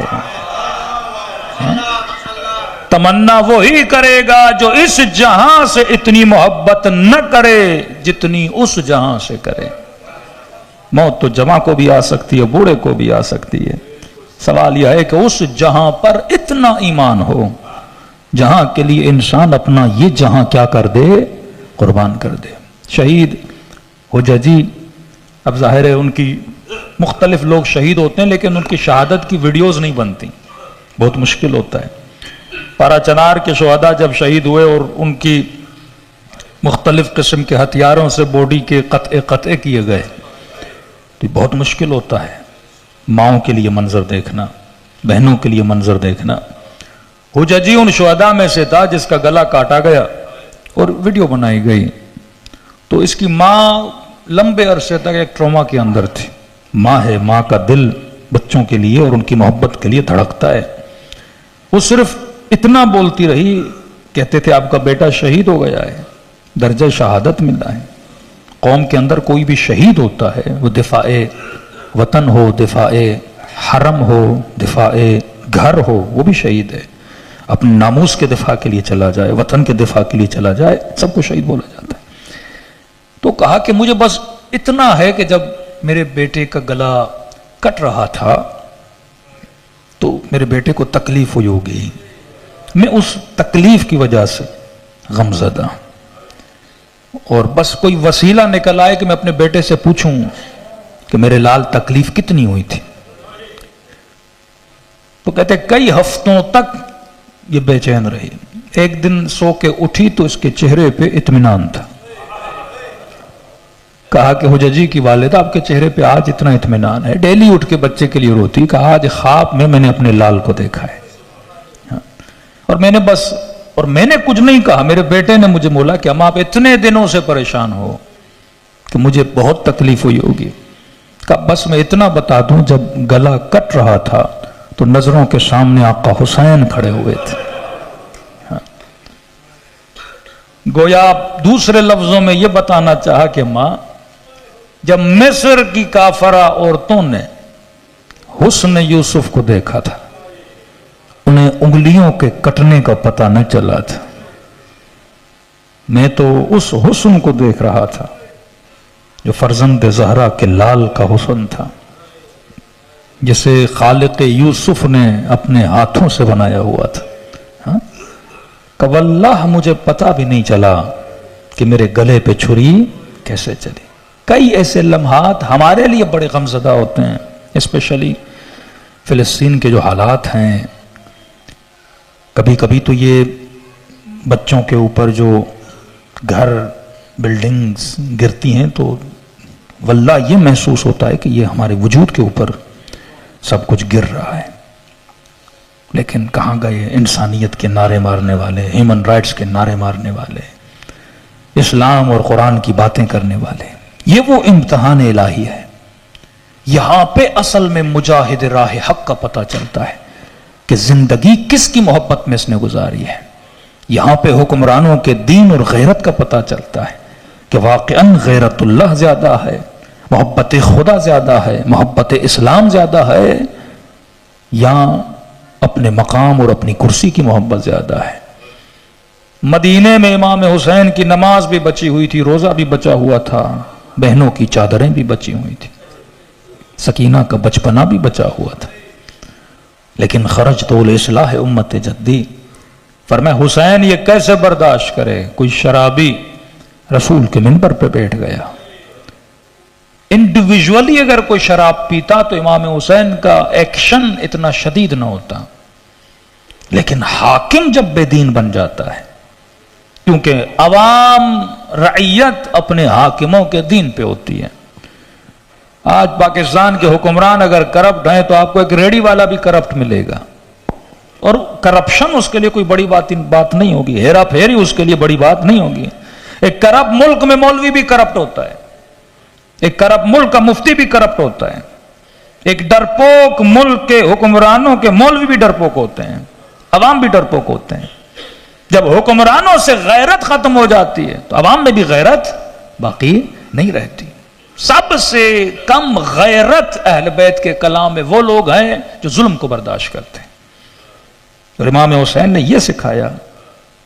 S1: تمنا وہی کرے گا جو اس جہاں سے اتنی محبت نہ کرے جتنی اس جہاں سے کرے۔ موت تو جوان کو بھی آ سکتی ہے، بوڑھے کو بھی آ سکتی ہے۔ سوال یہ ہے کہ اس جہاں پر اتنا ایمان ہو جہاں کے لیے انسان اپنا یہ جہاں کیا کر دے، قربان کر دے۔ شہید حججی، اب ظاہر ہے ان کی مختلف لوگ شہید ہوتے ہیں، لیکن ان کی شہادت کی ویڈیوز نہیں بنتی، بہت مشکل ہوتا ہے۔ پارا چنار کے شہداء جب شہید ہوئے اور ان کی مختلف قسم کے ہتھیاروں سے باڈی کے قطع کیے گئے، تو بہت مشکل ہوتا ہے ماؤں کے لیے منظر دیکھنا، بہنوں کے لیے منظر دیکھنا۔ حججی ان شہداء میں سے تھا جس کا گلا کاٹا گیا اور ویڈیو بنائی گئی، تو اس کی ماں لمبے عرصے تک ایک ٹروما کے اندر تھی۔ ماں ہے، ماں کا دل بچوں کے لیے اور ان کی محبت کے لیے دھڑکتا ہے۔ وہ صرف اتنا بولتی رہی، کہتے تھے آپ کا بیٹا شہید ہو گیا ہے، درجہ شہادت ملا ہے۔ قوم کے اندر کوئی بھی شہید ہوتا ہے، وہ دفاع وطن ہو، دفاع حرم ہو، دفاع گھر ہو، وہ بھی شہید ہے۔ اپنے ناموس کے دفاع کے لیے چلا جائے، وطن کے دفاع کے لیے چلا جائے، سب کو شہید بولا جاتا ہے۔ تو کہا کہ مجھے بس اتنا ہے کہ جب میرے بیٹے کا گلا کٹ رہا تھا تو میرے بیٹے کو تکلیف ہوئی ہوگی، میں اس تکلیف کی وجہ سے غمزدہ، اور بس کوئی وسیلہ نکل آئے کہ میں اپنے بیٹے سے پوچھوں کہ میرے لال تکلیف کتنی ہوئی تھی۔ تو کہتے کئی ہفتوں تک یہ بے چین رہی۔ ایک دن سو کے اٹھی تو اس کے چہرے پہ اطمینان تھا۔ کہا کہ حججی کی والدہ آپ کے چہرے پہ آج اتنا اطمینان ہے، ڈیلی اٹھ کے بچے کے لیے روتی، کہا آج خواب میں نے اپنے لال کو دیکھا ہے، اور میں نے بس اور میں نے کچھ نہیں کہا, میرے بیٹے نے مجھے بولا کہ ہم آپ اتنے دنوں سے پریشان ہو کہ مجھے بہت تکلیف ہوئی ہوگی. کہا بس میں اتنا بتا دوں, جب گلا کٹ رہا تھا تو نظروں کے سامنے آقا حسین کھڑے ہوئے تھے. گویا دوسرے لفظوں میں یہ بتانا چاہا کہ ماں, جب مصر کی کافرہ عورتوں نے حسن یوسف کو دیکھا تھا, انہیں انگلیوں کے کٹنے کا پتہ نہ چلا تھا. میں تو اس حسن کو دیکھ رہا تھا جو فرزند زہرا کے لال کا حسن تھا, جسے خالق یوسف نے اپنے ہاتھوں سے بنایا ہوا تھا. کہ واللہ مجھے پتہ بھی نہیں چلا کہ میرے گلے پہ چھری کیسے چلی. کئی ایسے لمحات ہمارے لیے بڑے غمزدہ ہوتے ہیں, اسپیشلی فلسطین کے جو حالات ہیں. کبھی کبھی تو یہ بچوں کے اوپر جو گھر بلڈنگز گرتی ہیں تو واللہ یہ محسوس ہوتا ہے کہ یہ ہمارے وجود کے اوپر سب کچھ گر رہا ہے. لیکن کہاں گئے انسانیت کے نعرے مارنے والے, ہیومن رائٹس کے نعرے مارنے والے, اسلام اور قرآن کی باتیں کرنے والے. یہ وہ امتحان الہی ہے. یہاں پہ اصل میں مجاہد راہ حق کا پتہ چلتا ہے کہ زندگی کس کی محبت میں اس نے گزاری ہے. یہاں پہ حکمرانوں کے دین اور غیرت کا پتہ چلتا ہے کہ واقعاً غیرت اللہ زیادہ ہے, محبت خدا زیادہ ہے, محبت اسلام زیادہ ہے, یا اپنے مقام اور اپنی کرسی کی محبت زیادہ ہے. مدینے میں امام حسین کی نماز بھی بچی ہوئی تھی, روزہ بھی بچا ہوا تھا, بہنوں کی چادریں بھی بچی ہوئی تھی, سکینہ کا بچپنا بھی بچا ہوا تھا. لیکن خرجت لاصلاح امت جدی, فرمایا حسین یہ کیسے برداشت کرے کوئی شرابی رسول کے منبر پہ بیٹھ گیا. انڈیویجولی اگر کوئی شراب پیتا تو امام حسین کا ایکشن اتنا شدید نہ ہوتا, لیکن حاکم جب بے دین بن جاتا ہے, کیونکہ عوام رعیت اپنے حاکموں کے دین پہ ہوتی ہے. آج پاکستان کے حکمران اگر کرپٹ ہیں تو آپ کو ایک ریڑھی والا بھی کرپٹ ملے گا, اور کرپشن اس کے لیے کوئی بڑی بات نہیں ہوگی, ہیرا پھیری اس کے لیے بڑی بات نہیں ہوگی. ایک کرپٹ ملک میں مولوی بھی کرپٹ ہوتا ہے, ایک کرپٹ ملک کا مفتی بھی کرپٹ ہوتا ہے, ایک ڈرپوک ملک کے حکمرانوں کے مولوی بھی ڈرپوک ہوتے ہیں, عوام بھی ڈرپوک ہوتے ہیں. جب حکمرانوں سے غیرت ختم ہو جاتی ہے تو عوام میں بھی غیرت باقی نہیں رہتی. سب سے کم غیرت اہل بیت کے کلام میں وہ لوگ ہیں جو ظلم کو برداشت کرتے ہیں. اور امام حسین نے یہ سکھایا,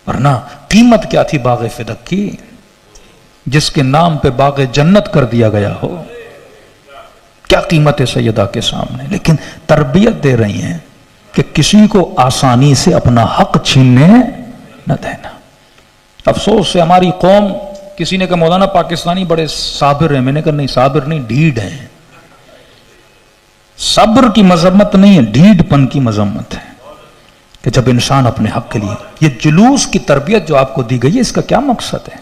S1: ورنہ قیمت کیا تھی باغ فدق کی, جس کے نام پہ باغ جنت کر دیا گیا ہو. کیا قیمت ہے سیدہ کے سامنے. لیکن تربیت دے رہی ہیں کہ کسی کو آسانی سے اپنا حق چھیننے نہ دینا. افسوس سے ہماری قوم, کسی نے کہا مولانا پاکستانی بڑے صابر ہیں, میں نے کہا نہیں, صابر نہیں, ڈھیڈ ہیں. صبر کی مذمت نہیں ہے, ڈھیڈ پن کی مذمت ہے کہ جب انسان اپنے حق کے لیے. یہ جلوس کی تربیت جو آپ کو دی گئی ہے, اس کا کیا مقصد ہے؟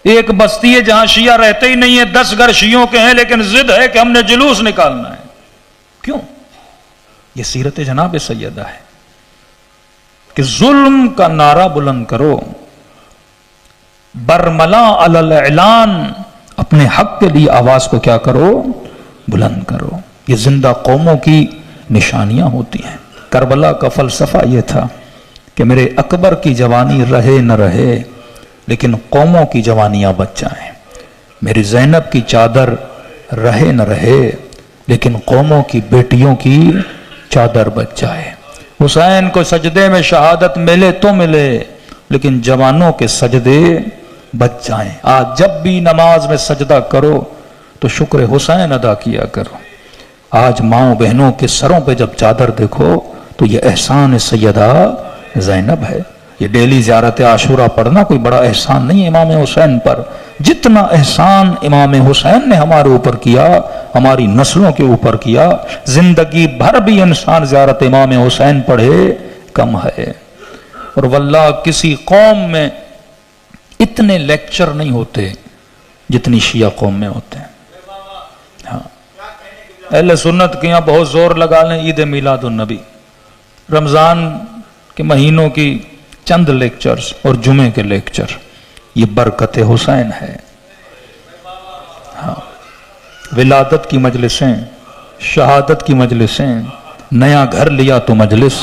S1: ایک بستی ہے جہاں شیعہ رہتے ہی نہیں ہے, 10 گھر شیعوں کے ہیں, لیکن ضد ہے کہ ہم نے جلوس نکالنا ہے. کیوں؟ یہ سیرت جناب سیدہ ہے کہ ظلم کا نعرہ بلند کرو, برملا علی الاعلان, اپنے حق کے لیے آواز کو کیا کرو, بلند کرو. یہ زندہ قوموں کی نشانیاں ہوتی ہیں. کربلا کا فلسفہ یہ تھا کہ میرے اکبر کی جوانی رہے نہ رہے, لیکن قوموں کی جوانیاں بچ جائیں. میری زینب کی چادر رہے نہ رہے, لیکن قوموں کی بیٹیوں کی چادر بچ جائے. حسین کو سجدے میں شہادت ملے تو ملے, لیکن جوانوں کے سجدے بچ جائیں. آج جب بھی نماز میں سجدہ کرو تو شکر حسین ادا کیا کرو. آج ماؤں بہنوں کے سروں پہ جب چادر دیکھو تو یہ احسان سیدہ زینب ہے. یہ ڈیلی زیارت عاشورہ پڑھنا کوئی بڑا احسان نہیں ہے امام حسین پر. جتنا احسان امام حسین نے ہمارے اوپر کیا, ہماری نسلوں کے اوپر کیا, زندگی بھر بھی انسان زیارت امام حسین پڑھے کم ہے. اور واللہ کسی قوم میں اتنے لیکچر نہیں ہوتے جتنی شیعہ قوم میں ہوتے ہیں. ہاں, اہل سنت کے یہاں بہت زور لگا لیں عید میلاد النبی, رمضان کے مہینوں کی چند لیکچرز اور جمعے کے لیکچر، یہ برکت حسین ہے۔ ہاں، ولادت کی مجلسیں، شہادت کی مجلسیں، نیا گھر لیا تو مجلس،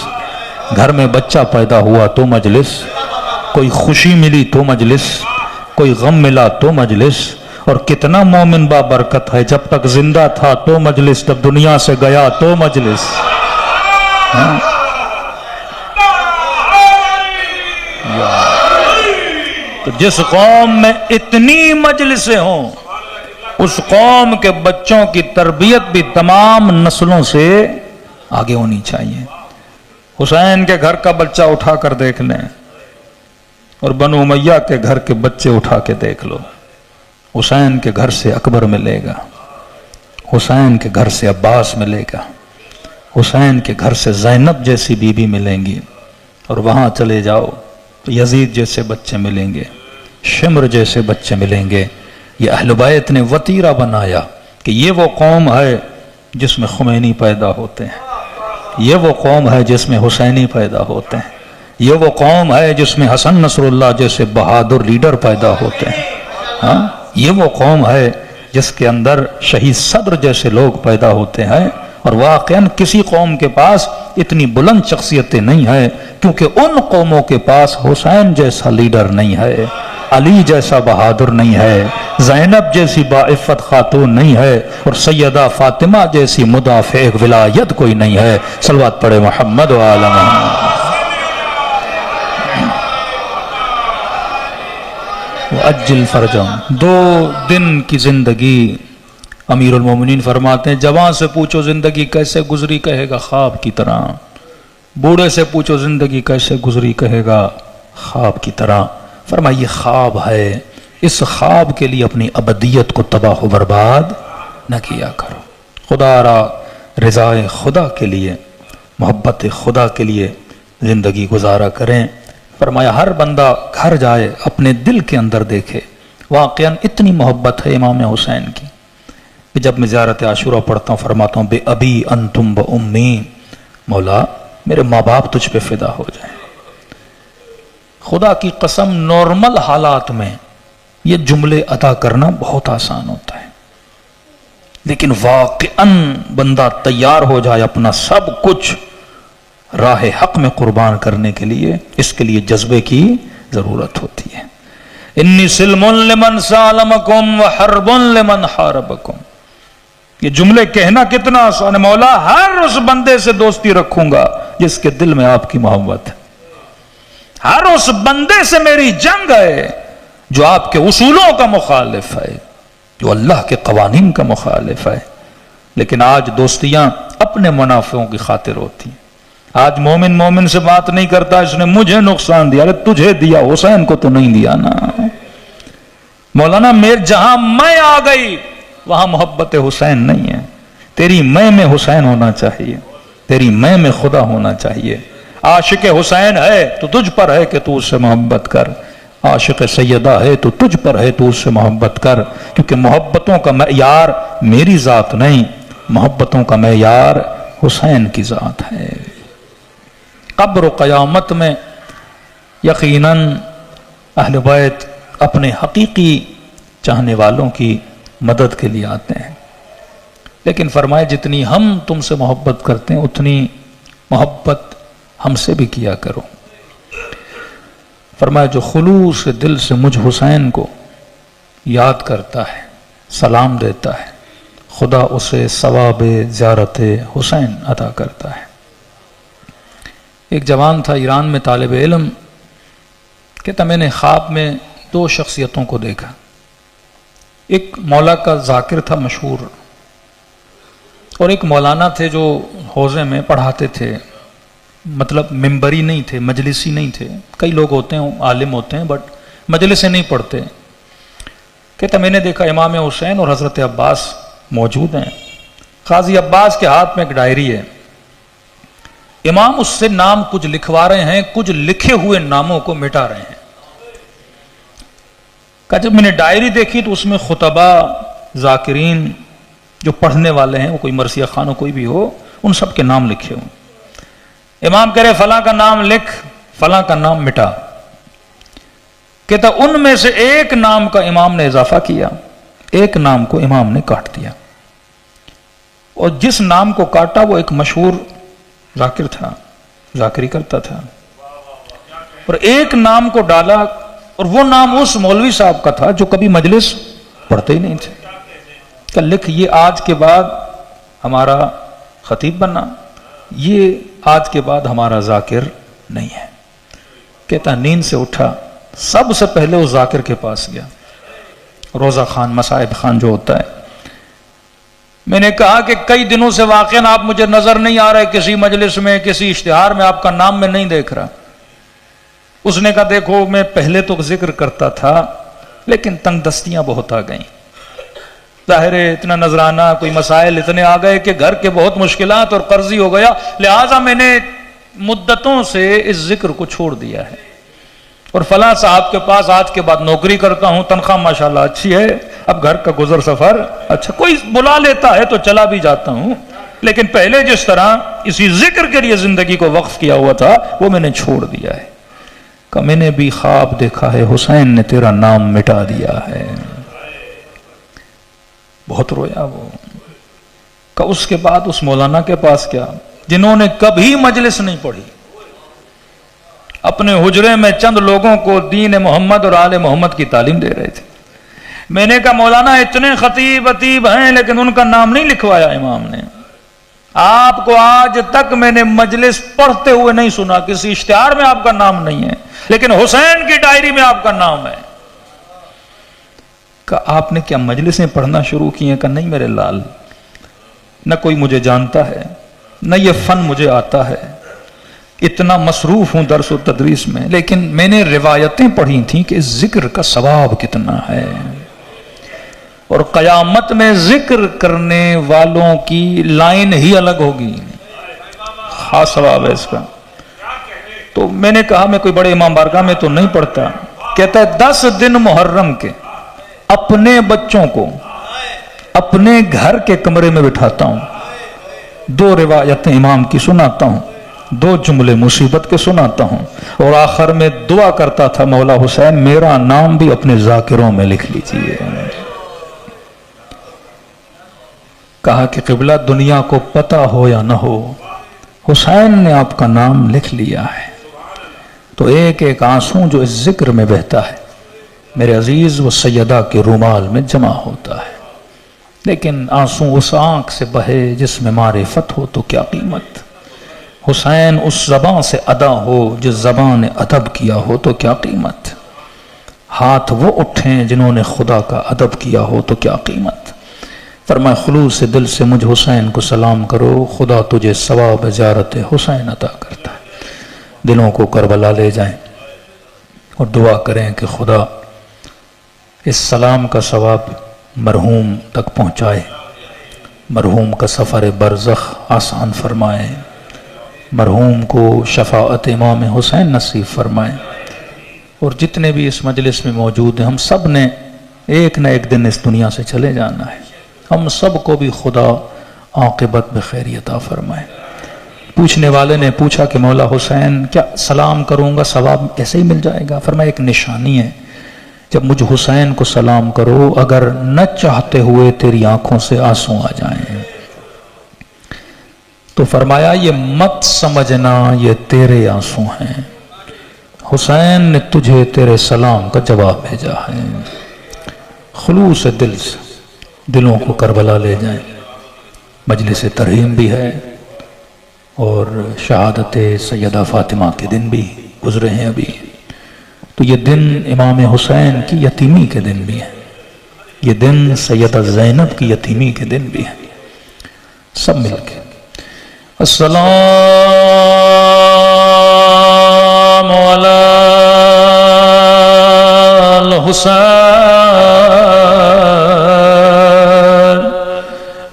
S1: گھر میں بچہ پیدا ہوا تو مجلس، کوئی خوشی ملی تو مجلس، کوئی غم ملا تو مجلس، اور کتنا مومن با برکت ہے، جب تک زندہ تھا تو مجلس، جب دنیا سے گیا تو مجلس۔ ہاں؟ تو جس قوم میں اتنی مجلسیں ہوں، اس قوم کے بچوں کی تربیت بھی تمام نسلوں سے آگے ہونی چاہیے۔ حسین کے گھر کا بچہ اٹھا کر دیکھ لیں اور بنو امیہ کے گھر کے بچے اٹھا کے دیکھ لو، حسین کے گھر سے اکبر ملے گا، حسین کے گھر سے عباس ملے گا، حسین کے گھر سے زینب جیسی بیوی ملیں گی، اور وہاں چلے جاؤ تو یزید جیسے بچے ملیں گے، شمر جیسے بچے ملیں گے۔ یہ اہل بیت نے وتیرہ بنایا کہ یہ وہ قوم ہے جس میں خمینی پیدا ہوتے ہیں، یہ وہ قوم ہے جس میں حسینی پیدا ہوتے ہیں، یہ وہ قوم ہے جس میں حسن نصر اللہ جیسے بہادر لیڈر پیدا ہوتے ہیں، ہاں، یہ وہ قوم ہے جس کے اندر شہید صدر جیسے لوگ پیدا ہوتے ہیں۔ اور واقعاً کسی قوم کے پاس اتنی بلند شخصیتیں نہیں ہیں، کیونکہ ان قوموں کے پاس حسین جیسا لیڈر نہیں ہے، علی جیسا بہادر نہیں ہے، زینب جیسی باعفت خاتون نہیں ہے، اور سیدہ فاطمہ جیسی مدافع ولایت کوئی نہیں ہے۔ صلوات پڑھے محمد و آل محمد۔ وَأَجِّلْ فَرْجَهُمْ، 2 دن کی زندگی، امیر المومنین فرماتے ہیں جوان سے پوچھو زندگی کیسے گزری، کہے گا خواب کی طرح، بوڑھے سے پوچھو زندگی کیسے گزری، کہے گا خواب کی طرح۔ فرمایا یہ خواب ہے، اس خواب کے لیے اپنی ابدیت کو تباہ و برباد نہ کیا کرو، خدا را رضا خدا کے لیے، محبت خدا کے لیے زندگی گزارا کریں۔ فرمایا ہر بندہ گھر جائے اپنے دل کے اندر دیکھے، واقعاً اتنی محبت ہے امام حسین کی کہ جب میں زیارت عاشورہ پڑھتا ہوں فرماتا ہوں بے ابی انتم و امی، مولا میرے ماں باپ تجھ پہ فدا ہو جائیں۔ خدا کی قسم نارمل حالات میں یہ جملے ادا کرنا بہت آسان ہوتا ہے، لیکن واقعاً بندہ تیار ہو جائے اپنا سب کچھ راہ حق میں قربان کرنے کے لیے، اس کے لیے جذبے کی ضرورت ہوتی ہے۔ انی سلم لمن سالمکم وحرب لمن حاربکم، یہ جملے کہنا کتنا آسان ہے، مولا ہر اس بندے سے دوستی رکھوں گا جس کے دل میں آپ کی محبت ہے، ہر اس بندے سے میری جنگ ہے جو آپ کے اصولوں کا مخالف ہے، جو اللہ کے قوانین کا مخالف ہے۔ لیکن آج دوستیاں اپنے منافعوں کی خاطر ہوتی ہیں، آج مومن سے بات نہیں کرتا، اس نے مجھے نقصان دیا، ارے تجھے دیا، حسین کو تو نہیں دیا نا۔ مولانا جہاں میں آ گئی وہاں محبت حسین نہیں ہے، تیری میں حسین ہونا چاہیے، تیری میں خدا ہونا چاہیے۔ عاشق حسین ہے تو تجھ پر ہے کہ تو اس سے محبت کر، عاشق سیدہ ہے تو تجھ پر ہے تو اس سے محبت کر، کیونکہ محبتوں کا معیار میری ذات نہیں، محبتوں کا معیار حسین کی ذات ہے۔ قبر و قیامت میں یقیناً اہل بیت اپنے حقیقی چاہنے والوں کی مدد کے لیے آتے ہیں، لیکن فرمائے جتنی ہم تم سے محبت کرتے ہیں اتنی محبت ہم سے بھی کیا کرو۔ فرمائے جو خلوص دل سے مجھ حسین کو یاد کرتا ہے، سلام دیتا ہے، خدا اسے ثواب زیارت حسین عطا کرتا ہے۔ ایک جوان تھا ایران میں طالب علم، کہتا میں نے خواب میں 2 شخصیتوں کو دیکھا، ایک مولا کا ذاکر تھا مشہور، اور ایک مولانا تھے جو حوزے میں پڑھاتے تھے، مطلب ممبری نہیں تھے، مجلسی نہیں تھے، کئی لوگ ہوتے ہیں عالم ہوتے ہیں بٹ مجلسیں نہیں پڑھتے۔ کہتا میں نے دیکھا امام حسین اور حضرت عباس موجود ہیں، قاضی عباس کے ہاتھ میں ایک ڈائری ہے، امام اس سے نام کچھ لکھوا رہے ہیں، کچھ لکھے ہوئے ناموں کو مٹا رہے ہیں۔ کہ جب میں نے ڈائری دیکھی تو اس میں خطبہ، ذاکرین جو پڑھنے والے ہیں، وہ کوئی مرثیہ خان ہو کوئی بھی ہو، ان سب کے نام لکھے ہوں۔ امام کہہ رہے فلاں کا نام لکھ، فلاں کا نام مٹا. کہتا ان میں سے ایک نام کا امام نے اضافہ کیا, ایک نام کو امام نے کاٹ دیا, اور جس نام کو کاٹا وہ ایک مشہور ذاکر تھا, ذاکری کرتا تھا, اور ایک نام کو ڈالا, اور وہ نام اس مولوی صاحب کا تھا جو کبھی مجلس پڑھتے ہی نہیں تھے. کہ لکھ یہ آج کے بعد ہمارا خطیب بننا, یہ آج کے بعد ہمارا ذاکر نہیں ہے. کہتا نیند سے اٹھا, سب سے پہلے اس ذاکر کے پاس گیا, روزہ خان مصائب خان جو ہوتا ہے. میں نے کہا کہ کئی دنوں سے واقعاً آپ مجھے نظر نہیں آ رہے, کسی مجلس میں کسی اشتہار میں آپ کا نام میں نہیں دیکھ رہا. اس نے کہا دیکھو میں پہلے تو ذکر کرتا تھا لیکن تنگ دستیاں بہت آ گئیں, ظاہر ہے اتنا نذرانہ, کوئی مسائل اتنے آ گئے کہ گھر کے بہت مشکلات اور قرضی ہو گیا, لہٰذا میں نے مدتوں سے اس ذکر کو چھوڑ دیا ہے, اور فلاں صاحب کے پاس آج کے بعد نوکری کرتا ہوں, تنخواہ ماشاءاللہ اچھی ہے, اب گھر کا گزر سفر اچھا, کوئی بلا لیتا ہے تو چلا بھی جاتا ہوں, لیکن پہلے جس طرح اسی ذکر کے لیے زندگی کو وقف کیا ہوا تھا وہ میں نے چھوڑ دیا ہے. کہ میں نے بھی خواب دیکھا ہے حسین نے تیرا نام مٹا دیا ہے. بہت رویا وہ. کہ اس کے بعد اس مولانا کے پاس کیا جنہوں نے کبھی مجلس نہیں پڑھی, اپنے حجرے میں چند لوگوں کو دین محمد اور آل محمد کی تعلیم دے رہے تھے. میں نے کہا مولانا اتنے خطیب اتیب ہیں لیکن ان کا نام نہیں لکھوایا امام نے. آپ کو آج تک میں نے مجلس پڑھتے ہوئے نہیں سنا, کسی اشتہار میں آپ کا نام نہیں ہے, لیکن حسین کی ڈائری میں آپ کا نام ہے. کہ آپ نے کیا مجلسیں پڑھنا شروع کی ہیں؟ کہ نہیں میرے لال, نہ کوئی مجھے جانتا ہے, نہ یہ فن مجھے آتا ہے, اتنا مصروف ہوں درس و تدریس میں, لیکن میں نے روایتیں پڑھی تھیں کہ اس ذکر کا ثواب کتنا ہے, اور قیامت میں ذکر کرنے والوں کی لائن ہی الگ ہوگی, خاص ثواب ہے اس کا. تو میں نے کہا میں کوئی بڑے امام بارگاہ میں تو نہیں پڑھتا. کہتا ہے 10 دن محرم کے اپنے بچوں کو اپنے گھر کے کمرے میں بٹھاتا ہوں, 2 روایتیں امام کی سناتا ہوں, 2 جملے مصیبت کے سناتا ہوں, اور آخر میں دعا کرتا تھا مولا حسین میرا نام بھی اپنے ذاکروں میں لکھ لیجئے. کہا کہ قبلہ دنیا کو پتہ ہو یا نہ ہو, حسین نے آپ کا نام لکھ لیا ہے. تو ایک ایک آنسو جو اس ذکر میں بہتا ہے میرے عزیز وہ سیدہ کے رومال میں جمع ہوتا ہے. لیکن آنسو اس آنکھ سے بہے جس میں معرفت ہو تو کیا قیمت, حسین اس زبان سے ادا ہو جس زبان نے ادب کیا ہو تو کیا قیمت, ہاتھ وہ اٹھیں جنہوں نے خدا کا ادب کیا ہو تو کیا قیمت. فرمائے خلوص دل سے مجھ حسین کو سلام کرو, خدا تجھے ثواب زیارت حسین عطا کرتا ہے. دلوں کو کربلا لے جائیں اور دعا کریں کہ خدا اس سلام کا ثواب مرحوم تک پہنچائے, مرحوم کا سفر برزخ آسان فرمائے, مرحوم کو شفاعت امام حسین نصیب فرمائے. اور جتنے بھی اس مجلس میں موجود ہیں ہم سب نے ایک نہ ایک دن اس دنیا سے چلے جانا ہے, ہم سب کو بھی خدا عاقبت بخیر عطا فرمائے. پوچھنے والے نے پوچھا کہ مولا حسین کیا سلام کروں گا ثواب ایسے ہی مل جائے گا؟ فرمایا ایک نشانی ہے, جب مجھ حسین کو سلام کرو اگر نہ چاہتے ہوئے تیری آنکھوں سے آنسو آ جائیں تو فرمایا یہ مت سمجھنا یہ تیرے آنسو ہیں, حسین نے تجھے تیرے سلام کا جواب بھیجا ہے. خلوص دل سے دلوں کو کربلا لے جائیں. مجلس ترحیم بھی ہے اور شہادت سیدہ فاطمہ کے دن بھی گزرے ہیں ابھی, تو یہ دن امام حسین کی یتیمی کے دن بھی ہیں, یہ دن سیدہ زینب کی یتیمی کے دن بھی ہیں. سب مل کے السلام علی الحسین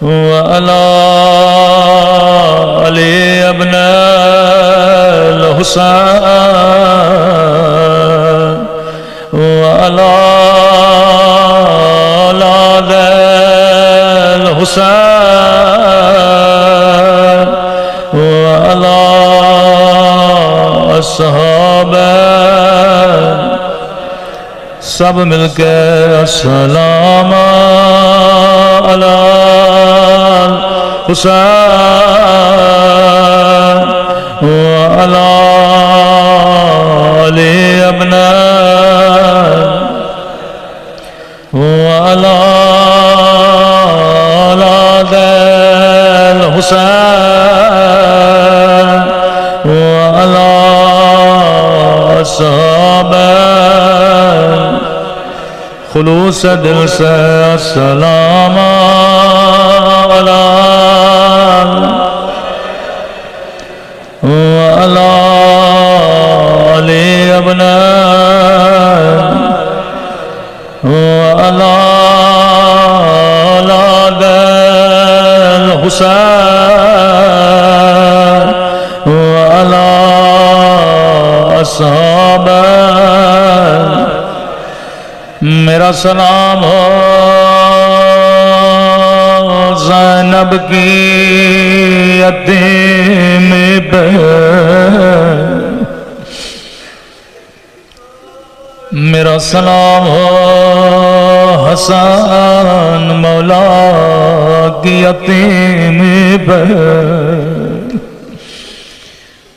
S1: وعلی علی ابن الحسین وعلی اولاد الحسین وعلی اصحاب سب مل کے السلام علی حسین وعلی علی ابناء وعلی الحسین وعلی صحابہ خلوص دل سے السلام علی وعلی علی ابناء وعلی الحسین وعلی صحابہ میرا سلام ہو زینب کی یتیم بہن میرا سلام ہو حسن مولا کی یتیم بہن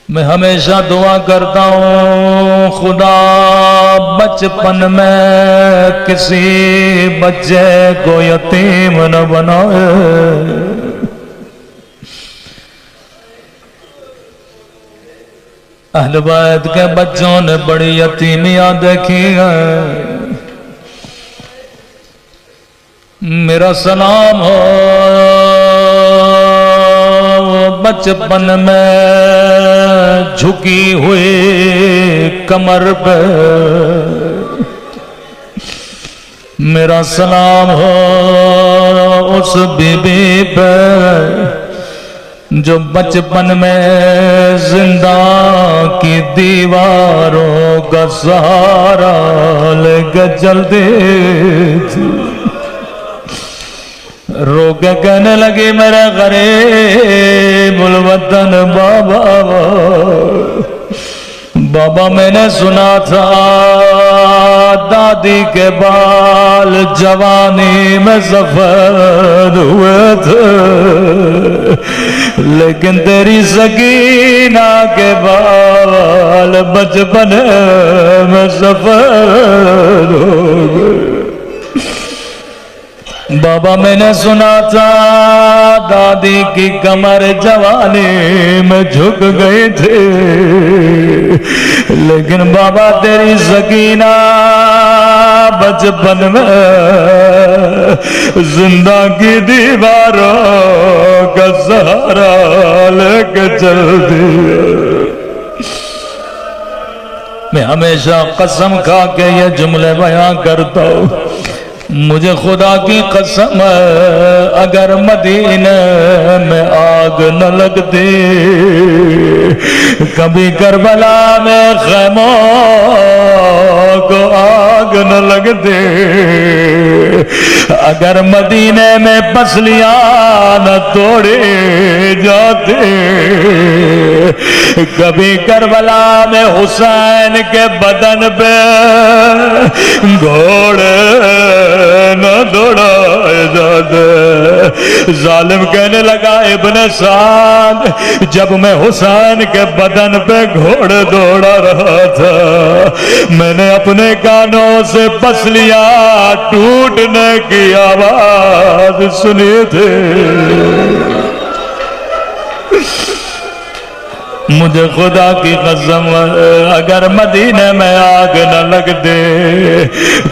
S1: میں ہمیشہ دعا کرتا ہوں خدا بچپن میں کسی بچے کو یتیم نہ بنائے اہل بیت کے بچوں نے بڑی یتیمیاں دیکھی ہیں میرا سلام ہو بچپن میں جھکی ہوئی کمر پہ میرا سلام ہو اس بی بی پہ جو بچپن میں زندہ کی دیواروں کا سہارا لے کے چلتی تھی رو کے کہنے لگی میرے غریب الوطن بابا بابا میں نے سنا تھا دادی کے بال جوانی میں سفید ہوئے تھے لیکن تیری سکینہ کے بال بچپن میں سفید ہو گئے بابا میں نے سنا تھا دادی کی کمر جوانی میں جھک گئی تھی لیکن بابا تیری سکینہ بچپن میں زندہ کی دیواروں کا سہارا لے کے چلتی میں ہمیشہ قسم کھا کے یہ جملے بیان کرتا ہوں مجھے خدا کی قسم اگر مدینے میں آگ نہ لگتی کبھی کربلا میں خیموں کو آگ نہ لگتی اگر مدینے میں پسلیاں نہ توڑی جاتی کبھی کربلا میں حسین کے بدن پہ گھوڑے نہ دوڑائے جاتے ظالم کہنے لگا ابن سعد جب میں حسین کے بدن پہ گھوڑے دوڑا رہا تھا میں نے اپنے کانوں سے پسلیاں ٹوٹنے کی آواز سنی تھی مجھے خدا کی قسم اگر مدینے میں آگ نہ لگتے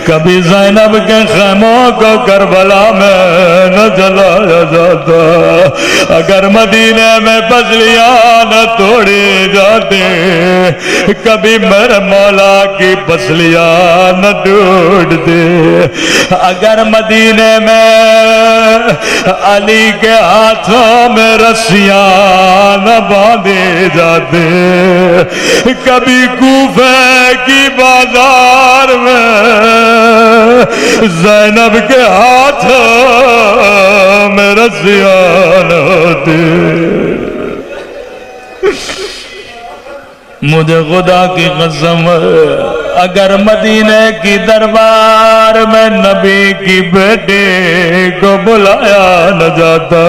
S1: کبھی زینب کے خیموں کو کربلا میں نہ جلایا جاتا اگر مدینے میں پسلیاں نہ توڑی جاتی کبھی میرے مولا کی پسلیاں نہ ٹوٹتی اگر مدینے میں علی کے ہاتھوں میں رسیاں نہ باندھی جاتے کبھی کوفہ کی بازار میں زینب کے ہاتھوں میں رسیاں نہ ہوتی مجھے خدا کی قسم اگر مدینے کی دربار میں نبی کی بیٹے کو بلایا نہ جاتا،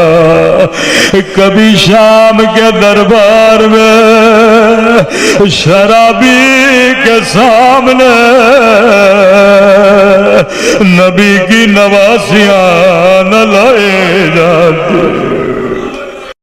S1: کبھی شام کے دربار میں شرابی کے سامنے نبی کی نواسیاں نہ لائے جاتے۔